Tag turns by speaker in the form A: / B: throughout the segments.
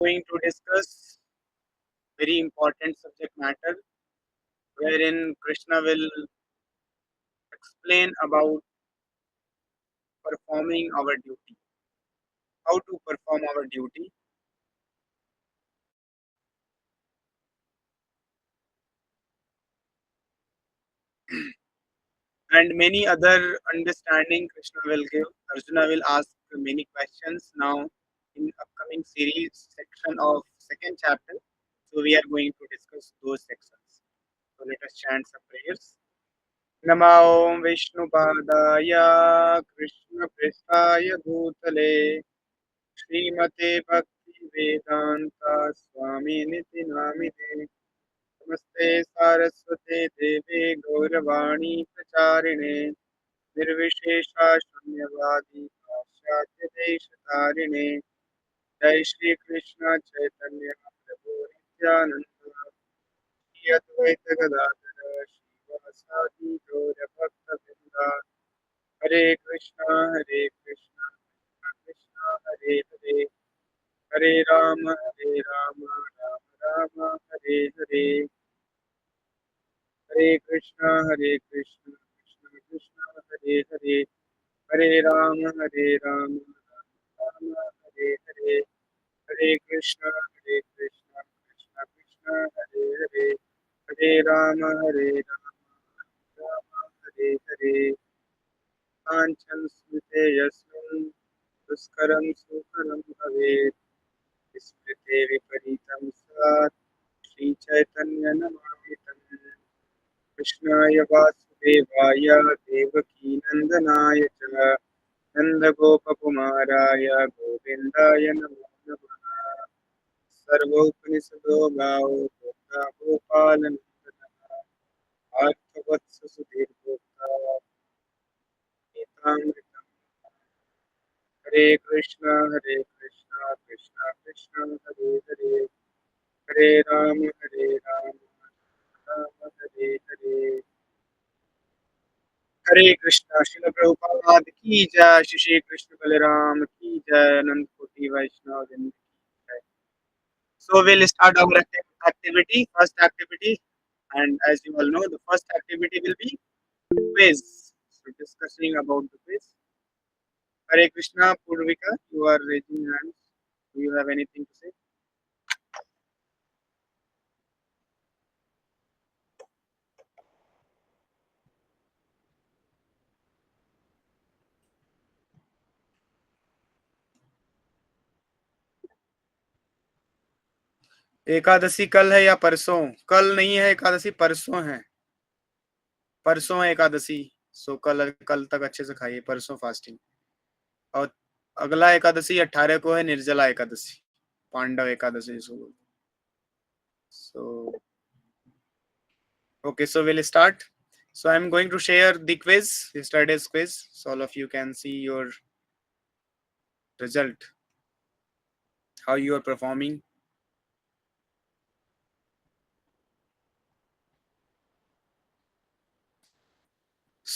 A: Going to discuss very important subject matter wherein Krishna will explain about performing our duty, how to perform our duty. And many other understanding Krishna will give. Arjuna will ask many questions now in upcoming series section of second chapter. So we are going to discuss those sections. So let us chant some prayers. नमो विष्णुपादाय कृष्णपृष्ठाय भूतले श्रीमते भक्तिवेदान्ता स्वामिनिति नामिने नमस्ते सारस्वते देवे गौरवाणी प्रचारिणे निर्विशेषा शून्यवादी पाश्चात्यदेशतारिणे जय श्री कृष्ण चैतन्य प्रभु नित्यानंद श्री अद्वैत गदाधर श्रीवासादि गौरभक्तवृंदा हरे कृष्णा कृष्णा कृष्णा हरे हरे हरे राम राम राम हरे हरे हरे कृष्णा कृष्णा कृष्णा हरे हरे हरे राम राम राम हरे हरे हरे कृष्णा कृष्णा कृष्णा हरे हरे हरे राम राम हरे हरे काञ्चन स्मृते यस्मिन् दुष्करं सुकरं भवेत् स्मृते विपरीतं स्यात् श्रीचैतन्यनमामि तं कृष्णाय वासुदेवाय देवकीनन्दनाय च नन्दगोपकुमाराय गोविन्दाय नमो नमः सर्वोपनिषदो गावो भोक्ता गोपालनन्दनः आर्तवत्सुधीर्भोक्ता गीतामृतम् हरे कृष्णा कृष्णा कृष्णा हरे हरे हरे राम राम हरे हरे हरे कृष्णा शिल प्रभुपाद की जय श्री श्री कृष्ण बलराम की जय अनंत कोटि वैष्णव वृंद की जय So we'll start our activity, first activity, and as you all know, the first activity will be quiz. So discussing about the quiz. Hare Krishna, Purvika, you are raising hands. Do you have anything to say? Ekadashi कल है या परसों? कल नहीं है एकादशी, परसों है। परसों है एकादशी। सो कल तक अच्छे से खाइए, परसों फास्टिंग। और अगला एकादशी 18 को है, Nirjala Ekadashi, Pandava Ekadashi. So okay, so we'll start. So I'm going to share the quiz, yesterday's quiz, so all of you can see your result, how you are performing.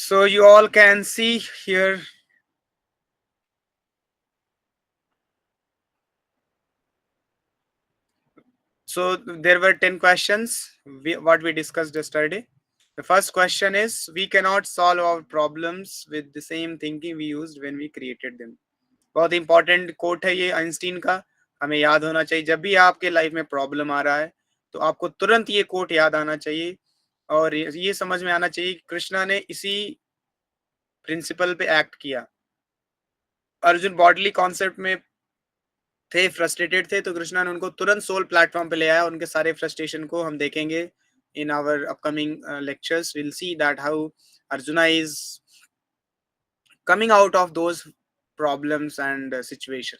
A: So you all can see here. So there were 10 questions, what we discussed yesterday. The first question is, we cannot solve our problems with the same thinking we used when we created them. बहुत important coat है ये Einstein का, हमें याद होना चाहिए। जब भी आपके लाइफ में प्रॉब्लम आ रहा है तो आपको तुरंत ये कोट याद आना चाहिए और ये समझ में आना चाहिए कि कृष्णा ने इसी प्रिंसिपल पे एक्ट किया। अर्जुन बॉडली कॉन्सेप्ट में थे, फ्रस्ट्रेटेड थे, तो कृष्णा ने उनको तुरंत सोल प्लेटफॉर्म पे ले आया। उनके सारे फ्रस्ट्रेशन को हम देखेंगे in our upcoming lectures. Will see that how Arjuna is coming out of those problems and situation.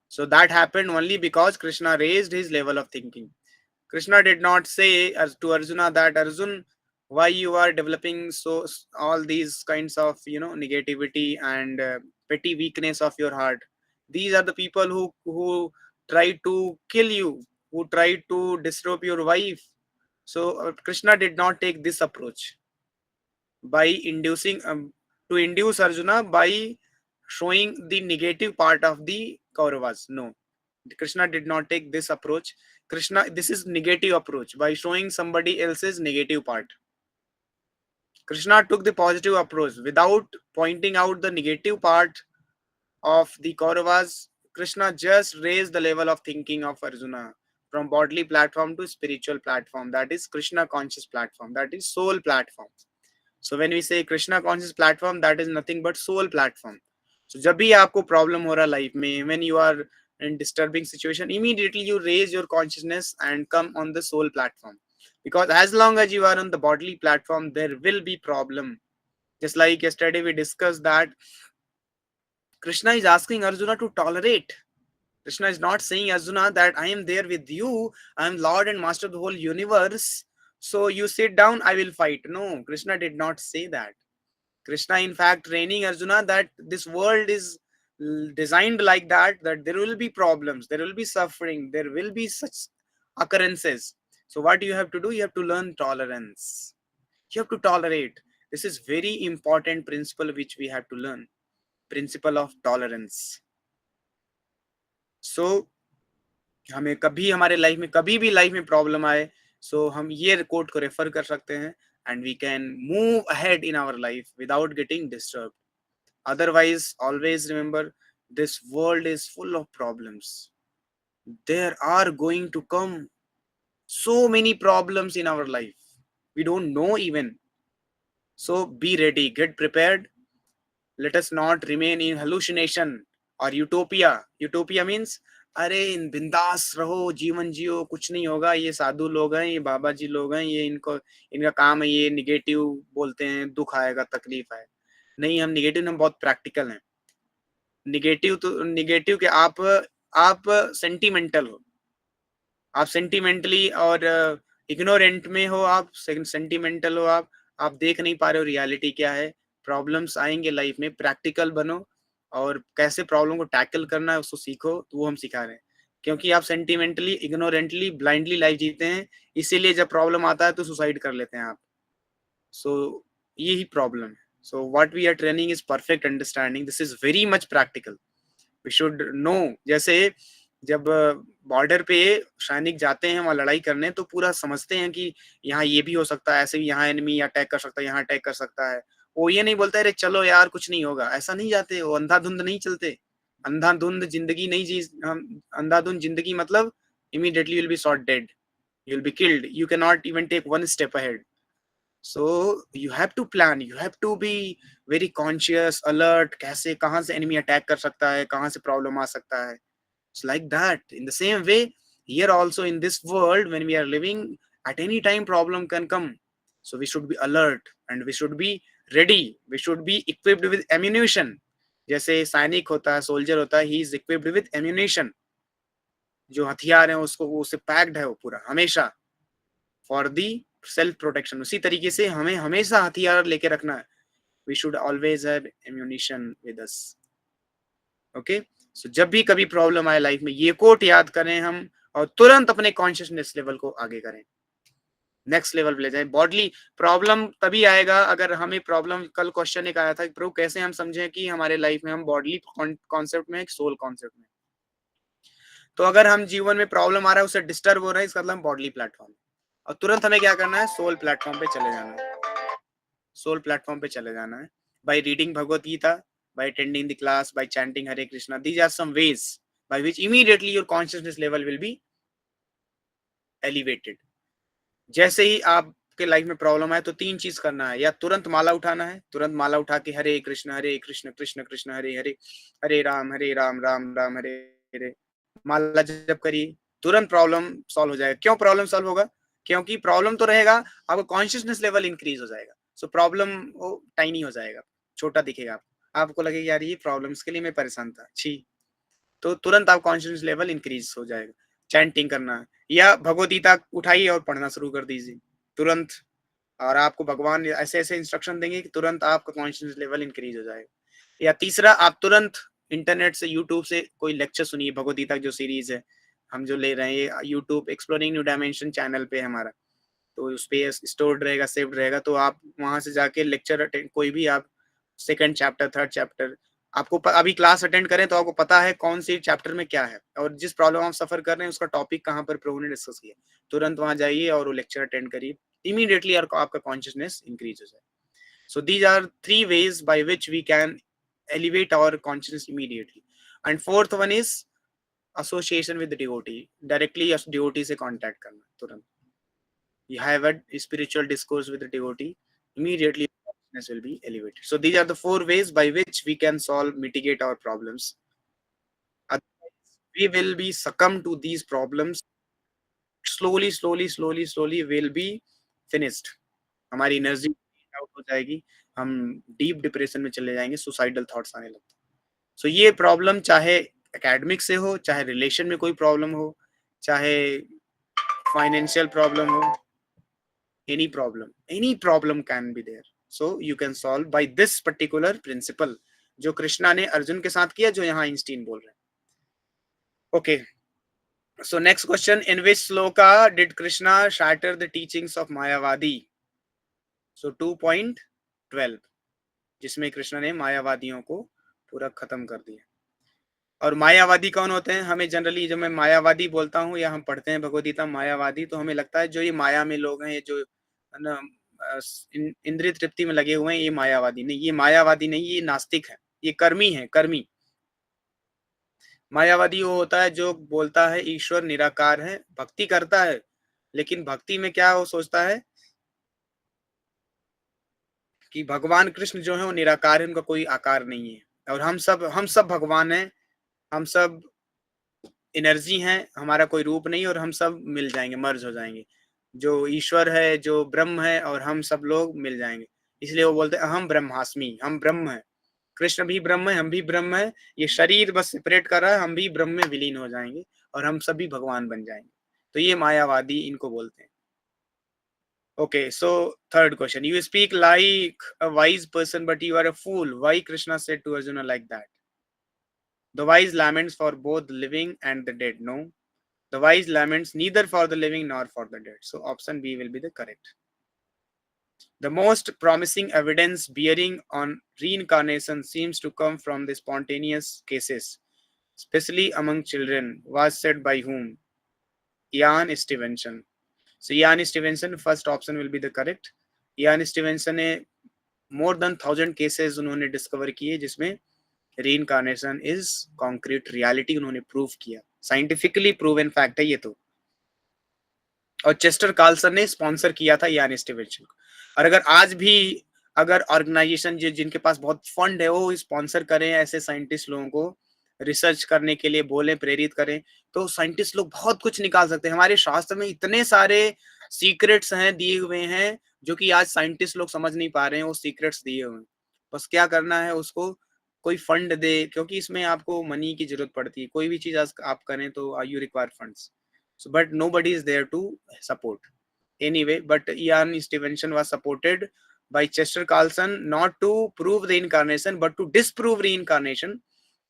A: So that happened only because Krishna raised his level of thinking. Krishna did not say as to Arjuna that Arjun, why you are developing so all these kinds of negativity and petty weakness of your heart. These are the people who try to kill you, who try to disrobe your wife. So Krishna did not take this approach by inducing to induce Arjuna by showing the negative part of the Kauravas. No, Krishna did not take this approach. Krishna, this is negative approach by showing somebody else's negative part. Krishna took the positive approach without pointing out the negative part of the Kauravas. Krishna just raised the level of thinking of Arjuna from bodily platform to spiritual platform. That is Krishna conscious platform. That is soul platform. So when we say Krishna conscious platform, that is nothing but soul platform. So जब भी आपको problem हो रहा life में, when you are in disturbing situation, immediately you raise your consciousness and come on the soul platform. Because as long as you are on the bodily platform, there will be problem. Just like yesterday we discussed that Krishna is asking Arjuna to tolerate. Krishna is not saying Arjuna that I am there with you, I am Lord and Master of the whole universe. So you sit down, I will fight. No, Krishna did not say that. Krishna, in fact, training Arjuna that this world is designed like that there will be problems, there will be suffering, there will be such occurrences. So what you have to do? You have to learn tolerance. You have to tolerate. This is very important principle which we have to learn. Principle of tolerance. So हमें कभी हमारे life में कभी भी life में problem आए, सो हम ये कोट को रेफर कर सकते हैं and we can move ahead in our life without getting disturb. Otherwise, always remember, this world is full of problems. There are going to come so many problems in our life. We don't know even. So be ready, get prepared. Let us not remain in hallucination or utopia. Utopia means अरे इन बिंदास रहो, जीवन जियो, कुछ नहीं होगा, ये साधु लोग हैं, ये बाबा जी लोग हैं, ये इनको इनका काम है, ये निगेटिव बोलते हैं, दुख आएगा, तकलीफ आए. नहीं, हम निगेटिव, हम बहुत प्रैक्टिकल हैं. निगेटिव तो निगेटिव के आप सेंटिमेंटल हो, आप सेंटिमेंटली और इग्नोरेंट में हो, आप सेंटिमेंटल हो, आप देख नहीं पा रहे हो रियलिटी क्या है. प्रॉब्लम्स आएंगे लाइफ में, प्रैक्टिकल बनो और कैसे प्रॉब्लम को टैकल करना है उसको सीखो. तो वो हम सिखा रहे हैं, क्योंकि आप सेंटिमेंटली, इग्नोरेंटली, ब्लाइंडली लाइफ जीते हैं, इसीलिए जब प्रॉब्लम आता है तो सुसाइड कर लेते हैं आप. सो यही प्रॉब्लम है. So what we are training is perfect understanding. This is very much practical. We should know. जैसे जब बॉर्डर पे सैनिक जाते हैं वहां लड़ाई करने, तो पूरा समझते हैं कि यहाँ ये भी हो सकता है, ऐसे भी यहाँ एनिमी अटैक कर सकता है, यहाँ अटैक कर सकता है. वो ये नहीं बोलता अरे चलो यार कुछ नहीं होगा, ऐसा नहीं जाते. वो अंधाधुंध नहीं चलते. अंधाधुंध जिंदगी नहीं जी हम. अंधाधुंध जिंदगी मतलब immediately you'll be shot dead, you'll be killed, you cannot even take one step ahead. So you have to plan, you have to be very conscious, alert. कैसे कहाँ से enemy attack कर सकता है, कहाँ से problem आ सकता है. It's like that. In the same way, here also in this world, when we are living, at any time problem can come. So we should be alert and we should be ready. We should be equipped with ammunition. जैसे सैनिक होता है, soldier होता है, he is equipped with ammunition. जो हथियार है उसको, वो उससे पैक्ड है वो पूरा हमेशा फॉर दी सेल्फ प्रोटेक्शन. उसी तरीके से हमें हमेशा हथियार लेके रखना है. We should always have ammunition with us. Okay. So जब भी कभी प्रॉब्लम आए लाइफ में, ये कोट याद करें हम और तुरंत अपने कॉन्शियसनेस लेवल को आगे करें, नेक्स्ट लेवल पे ले जाएं. बॉडली प्रॉब्लम तभी आएगा अगर हमें प्रॉब्लम, कल क्वेश्चन एक आया था कि प्रभु कैसे हम समझें कि हमारे लाइफ में हम बॉडली कॉन्सेप्ट में, एक सोल कॉन्सेप्ट में. तो अगर हम जीवन में प्रॉब्लम आ रहा है, उससे डिस्टर्ब हो रहा है, इसका मतलब बॉडली प्लेटफॉर्म. और तुरंत हमें क्या करना है? सोल प्लेटफॉर्म पे चले जाना है. सोल प्लेटफॉर्म पे चले जाना है. By reading Bhagavad Gita, by attending the class, by chanting Hare Krishna. These are some ways by which immediately your consciousness level will be elevated. जैसे ही आपके लाइफ में प्रॉब्लम है तो तीन चीज करना है. या तुरंत माला उठाना है, तुरंत माला उठा के हरे कृष्ण कृष्ण कृष्ण हरे हरे, हरे राम राम राम हरे हरे. माला जब करिए, तुरंत प्रॉब्लम सॉल्व हो जाएगा. क्यों प्रॉब्लम सॉल्व होगा? क्योंकि प्रॉब्लम तो रहेगा, आपका कॉन्शियसनेस लेवल इंक्रीज हो जाएगा. सो प्रॉब्लम वो टाइनी हो जाएगा, छोटा दिखेगा. आपको लगेगा यार ये प्रॉब्लम्स के लिए मैं परेशान था, छी. तो तुरंत आप कॉन्शियस लेवल इंक्रीज हो जाएगा. चैंटिंग करना है, या भगवत गीता उठाइए और पढ़ना शुरू कर दीजिए तुरंत. और आपको भगवान ऐसे ऐसे इंस्ट्रक्शन देंगे कि तुरंत आपका कॉन्शियस लेवल इंक्रीज हो जाएगा. या तीसरा, आप तुरंत इंटरनेट से, यूट्यूब से कोई लेक्चर सुनिए. भगवत गीता जो सीरीज है हम जो ले रहे हैं, ये YouTube exploring new dimension channel पे हमारा, तो उस पे स्टोर्ड रहेगा, सेव्ड रहेगा. तो आप वहां से जाके लेक्चर अटेंड, कोई भी आप सेकंड चैप्टर, थर्ड चैप्टर, आपको अभी क्लास अटेंड करें तो आपको पता है कौन सी चैप्टर में क्या है और जिस प्रॉब्लम आप सफर कर रहे हैं उसका टॉपिक कहाँ पर प्रभु ने डिस्कस किया, तुरंत वहां जाइए और वो लेक्चर अटेंड करिए, इमीडिएटली आपका कॉन्शियसनेस इंक्रीज हो जाए. So these are three ways by which we can elevate our consciousness immediately. And fourth one is association with the devotee. Directly as devotee से contact करना तुरंत. You have a spiritual discourse with the devotee, immediately consciousness will be elevated. So these are the four ways by which we can solve, mitigate our problems. Otherwise, we will be succumb to these problems. Slowly will be finished. हमारी energy out हो जाएगी, हम deep depression में चले जाएंगे, suicidal thoughts आने लगते हैं. सो ये प्रॉब्लम चाहे एकेडमिक से हो, चाहे रिलेशन में कोई प्रॉब्लम हो, चाहे फाइनेंशियल प्रॉब्लम हो, any problem can be there. So you can solve by this particular principle जो कृष्णा ने अर्जुन के साथ किया, जो यहाँ आइंस्टीन बोल रहे हैं. Okay, so next question, in which shloka did Krishna shatter the teachings of Mayavadi? So 2.12, जिसमें कृष्ण ने मायावादियों को पूरा खत्म कर दिया. और मायावादी कौन होते हैं? हमें जनरली जब मैं मायावादी बोलता हूँ या हम पढ़ते हैं भगवद गीता मायावादी, तो हमें लगता है जो ये माया में लोग हैं, ये जो ना इंद्रिय तृप्ति में लगे हुए हैं, ये मायावादी नहीं. ये मायावादी नहीं, ये नास्तिक है, ये कर्मी है, कर्मी. मायावादी वो होता है जो बोलता है ईश्वर निराकार है, भक्ति करता है, लेकिन भक्ति में क्या वो सोचता है कि भगवान कृष्ण जो है वो निराकार है, उनका कोई आकार नहीं है, और हम सब भगवान हैं, हम सब एनर्जी हैं, हमारा कोई रूप नहीं, और हम सब मिल जाएंगे, मर्ज हो जाएंगे. जो ईश्वर है, जो ब्रह्म है, और हम सब लोग मिल जाएंगे. इसलिए वो बोलते हैं अहम ब्रह्मास्मि, हम ब्रह्म है. कृष्ण भी ब्रह्म है, हम भी ब्रह्म है. ये शरीर बस सेपरेट कर रहा है, हम भी ब्रह्म में विलीन हो जाएंगे और हम सभी भगवान बन जाएंगे. तो ये मायावादी इनको बोलते हैं. Okay, so third question. You speak like a wise person, but you are a fool. Why Krishna said to Arjuna like that? The wise laments for both living and the dead. No. The wise laments neither for the living nor for the dead. So option B will be the correct. The most promising evidence bearing on reincarnation seems to come from the spontaneous cases, especially among children, was said by whom? Ian Stevenson. So Ian Stevenson, first option will be the correct. Ian Stevenson ने more than 1000 cases उन्होंने discover किए जिसमें reincarnation is concrete reality उन्होंने prove किया. Scientifically proven fact है ये तो. और चेस्टर कार्लसन ने स्पॉन्सर किया था यान स्टीवेंसन को. और अगर आज भी अगर ऑर्गेनाइजेशन जिनके पास बहुत फंड है वो स्पॉन्सर करें ऐसे साइंटिस्ट लोगों को रिसर्च करने के लिए, बोले, प्रेरित करें, तो साइंटिस्ट लोग बहुत कुछ निकाल सकते हैं. हमारे शास्त्र में इतने सारे सीक्रेट्स हैं, दिए हुए हैं, जो कि आज साइंटिस्ट लोग समझ नहीं पा रहे हैं. वो सीक्रेट्स दिए हुए हैं, बस क्या करना है उसको कोई फंड दे, क्योंकि इसमें आपको मनी की जरूरत पड़ती है. कोई भी चीज आप करें तो you require funds. So, but nobody is there to support. Anyway, but Ian Stevenson was supported by Chester Carlson not to prove the incarnation, but to disprove reincarnation.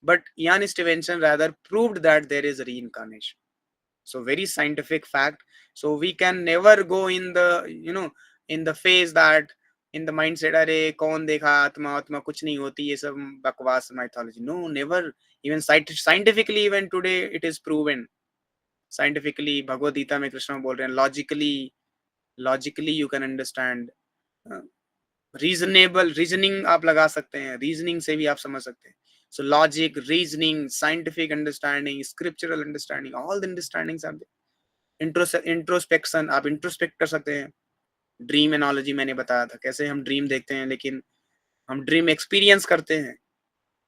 A: But Ian Stevenson rather proved that there is reincarnation. So very scientific fact. So we can never go in the in the phase that in the mindset अरे कौन देखा आत्मा आत्मा कुछ नहीं होती, ये सब बकवास mythology. No, never. Even scientifically even today it is proven. Scientifically Bhagavad Gita में कृष्ण बोल रहे हैं logically you can understand. Reasonable reasoning आप लगा सकते हैं, रीजनिंग से भी आप समझ सकते हैं. So logic, reasoning, scientific understanding, scriptural understanding, all the understandings are there. Introspection, आप इंट्रोस्पेक्ट कर सकते हैं. ड्रीम एनालॉजी मैंने बताया था, कैसे हम ड्रीम देखते हैं, लेकिन हम ड्रीम एक्सपीरियंस करते हैं,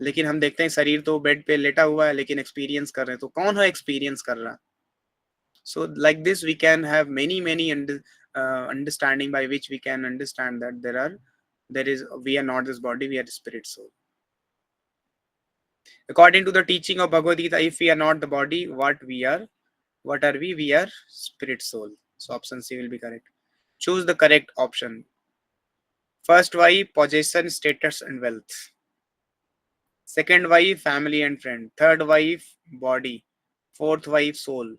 A: लेकिन हम देखते हैं शरीर तो बेड पे लेटा हुआ है, लेकिन एक्सपीरियंस कर रहे हैं, तो कौन है एक्सपीरियंस कर रहा है? So like this we can have many understanding by which we can understand that we are not this body, we are the spirit soul. According to the teaching of Bhagavad Gita, if we are not the body, what are we? We are spirit soul. So option C will be correct. Choose the correct option. First wife, possession, status and wealth. Second wife, family and friend. Third wife, body. Fourth wife, soul.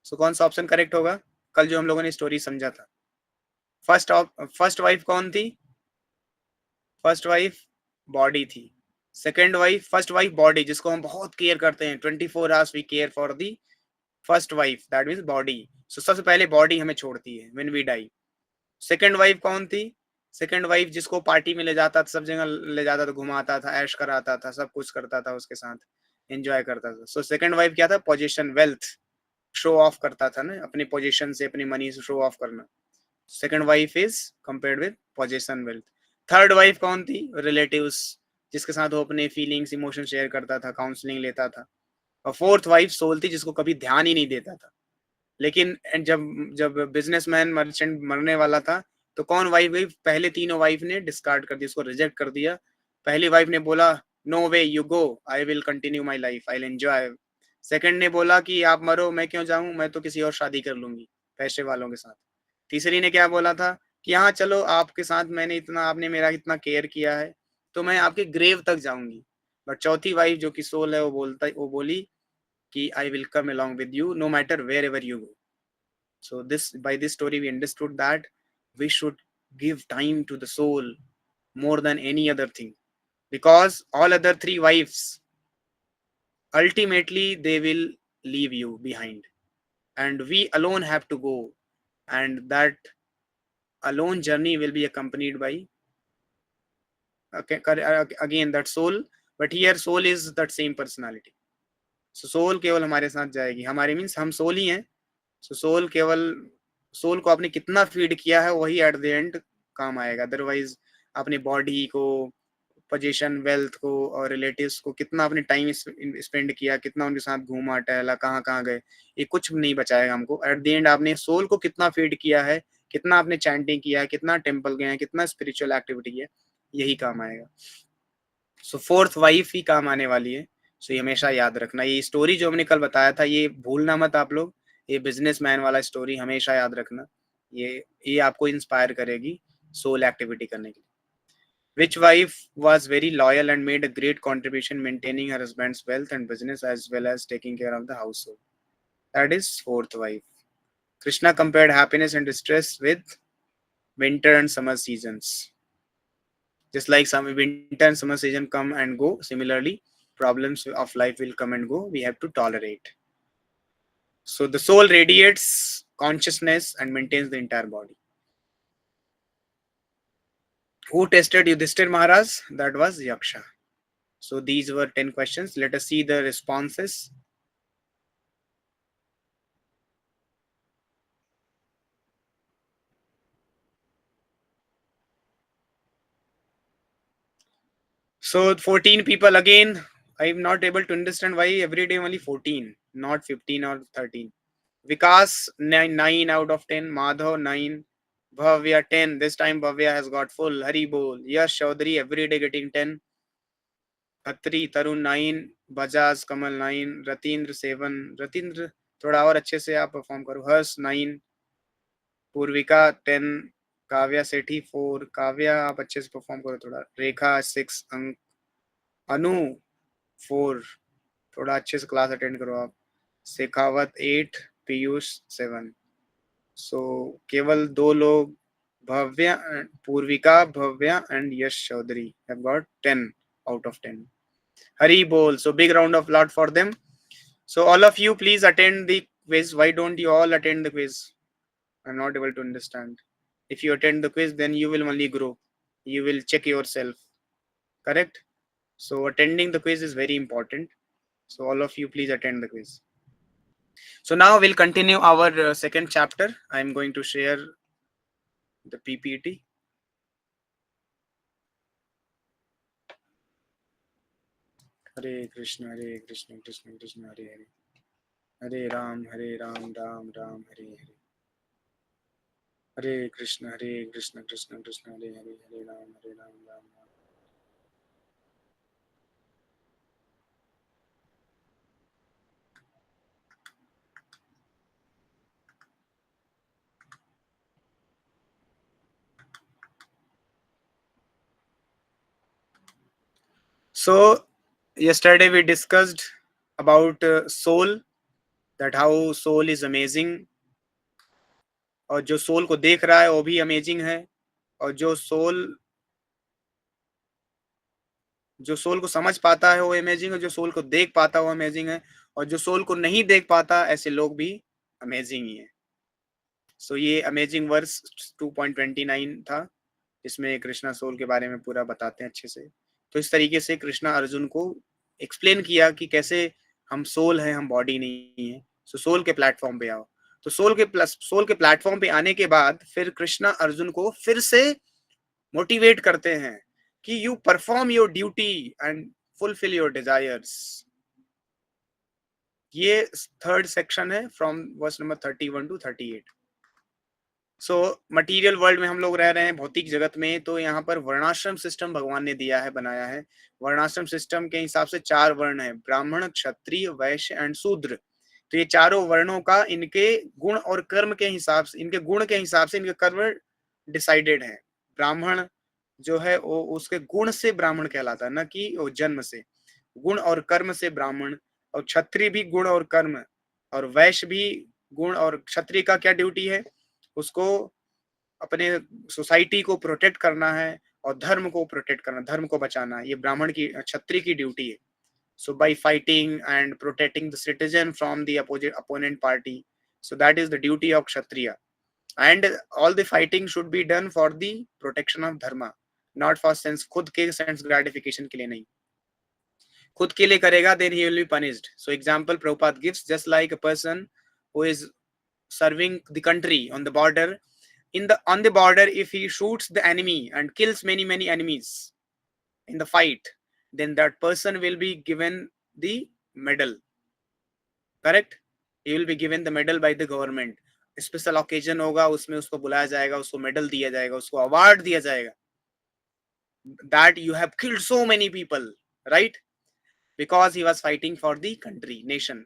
A: सो कौन सा option correct होगा? कल जो हम लोगों ने story समझा था, फर्स्ट वाइफ कौन थी? फर्स्ट वाइफ बॉडी थी. Second wife, first wife body, जिसको हम बहुत केयर करते हैं, 24 hours we care for the first wife, that means body. So सबसे पहले बॉडी हमें छोड़ती है when we die. Second wife कौन थी? सेकंड वाइफ जिसको पार्टी में ले जाता था, सब जगह ले जाता था, घुमाता था, ऐश कराता था, सब कुछ करता था उसके साथ, एंजॉय करता था। सो सेकंड वाइफ क्या था? पोजीशन, वेल्थ, शो ऑफ करता था ना, अपनी पोजीशन से, अपनी मनी से शो ऑफ करना। Second wife is compared with position, wealth. Third wife कौन थी? रिलेटिव्स, जिसके साथ वो अपने फीलिंग्स, इमोशन शेयर करता था, काउंसलिंग लेता था। और फोर्थ वाइफ सोल थी, जिसको कभी ध्यान ही नहीं देता था। लेकिन जब जब बिजनेसमैन मर्चेंट मरने वाला था, तो कौन वाइफ गई? पहले तीनों वाइफ ने डिस्कार्ड कर दिया, उसको रिजेक्ट कर दिया। पहली वाइफ ने बोला no way, you go, I will continue my life, I will enjoy. Second ने बोला कि आप मरो, मैं क्यों जाऊं, मैं तो किसी और शादी कर लूंगी पैसे वालों के साथ। तीसरी ने क्या बोला था कि हाँ चलो, आपके साथ मैंने इतना, आपने मेरा इतना केयर किया है, तो मैं आपके ग्रेव तक जाऊंगी। बट चौथी वाइफ जो कि सोल है, वो बोली कि I will come along with you no matter wherever you go. So by this story we understood that we should give time to the soul more than any other thing, because all other three wives ultimately they will leave you behind, and we alone have to go, and that alone journey will be accompanied by, okay, again that soul, but here soul is that same personality. So soul केवल हमारे साथ जाएगी, हमारे means हम soul ही हैं। So soul केवल, soul को आपने कितना फीड किया है वही एट द एंड काम आएगा। अदरवाइज अपनी बॉडी को, पोजीशन, वेल्थ को और रिलेटिव्स को कितना आपने टाइम स्पेंड किया, कितना उनके साथ घूमा टहला, कहाँ कहाँ गए, ये कुछ नहीं बचाएगा हमको। एट द एंड आपने सोल को कितना फीड किया है, कितना आपने चैंटिंग किया है, कितना टेम्पल गए हैं, कितना स्पिरिचुअल एक्टिविटी किया, यही काम आएगा। सो फोर्थ वाइफ ही काम आने वाली है। सो ये हमेशा याद रखना, ये स्टोरी जो हमने कल बताया था ये भूलना मत आप लोग। ये बिजनेसमैन वाला स्टोरी हमेशा याद रखना, ये आपको इंस्पायर करेगी सोल एक्टिविटी करने के लिए। Which wife was very loyal and made a great contribution maintaining her husband's wealth and business as well as taking care of the household? That is fourth wife. Krishna compared happiness and distress with winter and summer seasons. Just like some winter and summer season come and go, similarly problems of life will come and go, we have to tolerate. So the soul radiates consciousness and maintains the entire body. Who tested Yudhishthir Maharaj? That was Yaksha. So these were 10 questions. Let us see the responses. So 14 people again. I'm not able to understand why every day only 14, not 15 or 13. Vikas 9 out of 10. Madhav 9. Bhavya 10. This time Bhavya has got full. Hari Bol. Yash Chaudhary every day getting 10. Khatri Tarun 9. Bajaz Kamal 9. Ratindra 7. Ratindra थोड़ा और अच्छे से आप perform करो. हर्ष 9. पूर्विका 10. काव्या सेठी 4. काव्या आप अच्छे से perform करो थोड़ा. रेखा 6 अंक. अनु 4. थोड़ा अच्छे से क्लास अटेंड करो आप. शेखावत 8. पीयूष 7. सो केवल 2 लोग, Bhavya, Purvika, Bhavya and Yash Chaudhary have got 10 out of 10. Hari bol. So big round of applause for them. So all of you please attend the quiz. Why don't you all attend the quiz? I'm not able to understand. If you attend the quiz, then you will only grow. You will check yourself. Correct? So attending the quiz is very important. So all of you please attend the quiz. So now we'll continue our second chapter. I'm going to share the PPT. Hare Krishna, Krishna Krishna, Hare Hare. Hare Ram, Ram Ram, Hare Hare. Hare Krishna, Krishna Krishna, Hare Hare. Hare Ram, Ram Ram. So yesterday we discussed about soul, that how soul is amazing, और जो soul को देख रहा है वो भी amazing है, और जो सोल जो सोल को समझ पाता है वो अमेजिंग है, जो सोल को देख पाता है वो अमेजिंग है, और जो सोल को नहीं देख पाता ऐसे लोग भी अमेजिंग ही है। सो ये अमेजिंग वर्स 2.29 था, इसमें कृष्णा सोल के बारे में पूरा बताते हैं अच्छे से। तो इस तरीके से कृष्णा अर्जुन को एक्सप्लेन किया कि कैसे हम सोल हैं, हम बॉडी नहीं है। सो सोल के प्लेटफॉर्म पे आओ। तो सोल के प्लेटफॉर्म पे आने के बाद फिर कृष्णा अर्जुन को फिर से मोटिवेट करते हैं कि you perform your duty and fulfil your desires. ये थर्ड सेक्शन है from verse number 31 to 38। So material world में हम लोग रह रहे हैं, भौतिक जगत में, तो यहाँ पर वर्णाश्रम सिस्टम भगवान ने दिया है, बनाया है। वर्णाश्रम सिस्टम के हिसाब से 4 वर्ण है, ब्राह्मण, क्षत्रिय, वैश्य एंड शूद्र। तो ये चारों वर्णों का इनके गुण और कर्म के हिसाब से, इनके गुण के हिसाब से इनके कर्म डिसाइडेड है। ब्राह्मण जो है वो उसके गुण से ब्राह्मण कहलाता है, न कि वो जन्म से। गुण और कर्म से ब्राह्मण, और क्षत्रिय भी गुण और कर्म, और वैश्य भी गुण। और क्षत्रिय का क्या ड्यूटी है, उसको अपने सोसाइटी को प्रोटेक्ट करना है और धर्म को प्रोटेक्ट करना, धर्म को बचाना, ये ब्राह्मण की, क्षत्रिय की ड्यूटी है। So by fighting and protecting the citizen from the opponent party, so that is the duty of kshatriya. And all the fighting should be done for the protection of dharma, not for sense, खुद के sense gratification के लिए नहीं। खुद के लिए करेगा then he will be punished. So example Prabhupada gives, just like a person who is serving the country on the border, on the border, if he shoots the enemy and kills many enemies in the fight, then that person will be given the medal, correct? He will be given the medal by the government। Special occasion होगा, उसमें उसको बुलाया जाएगा, उसको medal दिया जाएगा, उसको award दिया जाएगा, that you have killed so many people, right? Because he was fighting for the country, nation।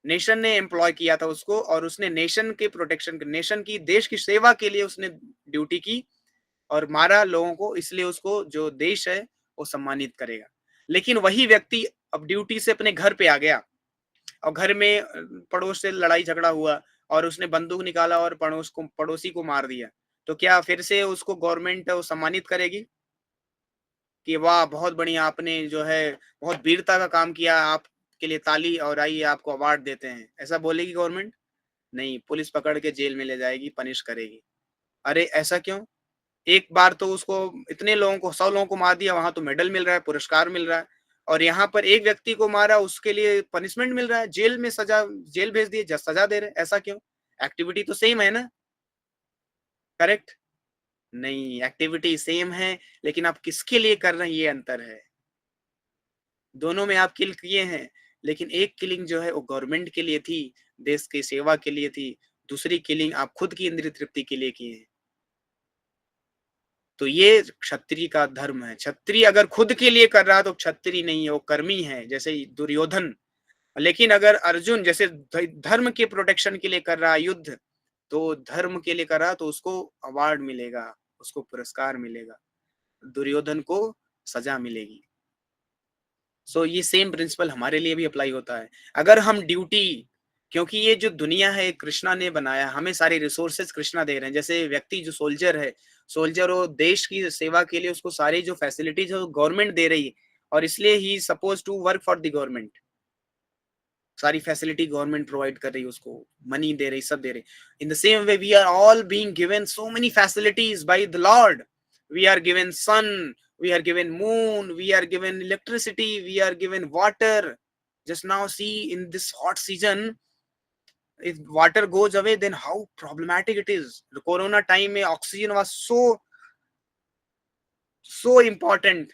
A: Nation ने एम्प्लॉय किया था उसको, और उसने नेशन के प्रोटेक्शन, नेशन की, देश की सेवा के लिए उसने ड्यूटी की और मारा लोगों को, इसलिए उसको जो देश है वो सम्मानित करेगा। लेकिन वही व्यक्ति अब ड्यूटी से अपने घर पे आ गया, और घर में पड़ोस से लड़ाई झगड़ा हुआ और उसने बंदूक निकाला और पड़ोसी को मार दिया, तो क्या फिर से उसको गवर्नमेंट सम्मानित करेगी कि वाह बहुत बढ़िया, आपने जो है बहुत वीरता का काम किया, आपके लिए ताली और आइए आपको अवार्ड देते हैं, ऐसा बोलेगी गवर्नमेंट? नहीं, पुलिस पकड़ के जेल में ले जाएगी, पनिश करेगी। अरे ऐसा क्यों? एक बार तो उसको इतने लोगों को, 100 लोगों को मार दिया, वहां तो मेडल मिल रहा है, पुरस्कार मिल रहा है, और यहाँ पर एक व्यक्ति को मारा उसके लिए पनिशमेंट मिल रहा है, जेल में सजा, जेल भेज दिए, सजा दे रहे हैं, ऐसा क्यों? एक्टिविटी तो सेम है ना, करेक्ट? नहीं, एक्टिविटी सेम है, लेकिन आप किसके लिए कर रहे हैं ये अंतर है। दोनों में आप किल किए हैं, लेकिन एक किलिंग जो है वो गवर्नमेंट के लिए थी, देश की सेवा के लिए थी, दूसरी किलिंग आप खुद की इंद्रिय तृप्ति के लिए किए हैं। तो ये क्षत्रिय का धर्म है। क्षत्रिय अगर खुद के लिए कर रहा है तो क्षत्रिय नहीं है, वो कर्मी है, जैसे दुर्योधन। लेकिन अगर अर्जुन जैसे धर्म के प्रोटेक्शन के लिए कर रहा है युद्ध, तो धर्म के लिए कर रहा तो उसको अवार्ड मिलेगा, उसको पुरस्कार मिलेगा, दुर्योधन को सजा मिलेगी। सो ये सेम प्रिंसिपल हमारे लिए भी अप्लाई होता है। अगर हम ड्यूटी, क्योंकि ये जो दुनिया है कृष्णा ने बनाया, हमें सारे रिसोर्सेज कृष्णा दे रहे हैं। जैसे व्यक्ति जो सोल्जर है, सोल्जर वो देश की सेवा के लिए उसको सारी जो फैसिलिटीज है वो गवर्नमेंट दे रही है, और इसलिए ही suppose to work for the government. सारी फैसिलिटी गवर्नमेंट प्रोवाइड कर रही है, उसको मनी दे रही, सब दे रही। In the same way we are all being given so many facilities by the Lord. We are given sun, we are given moon, we are given electricity, we are given water. Just now see, in this hot season, if water goes away, then how problematic it is. The corona time mein oxygen was so important,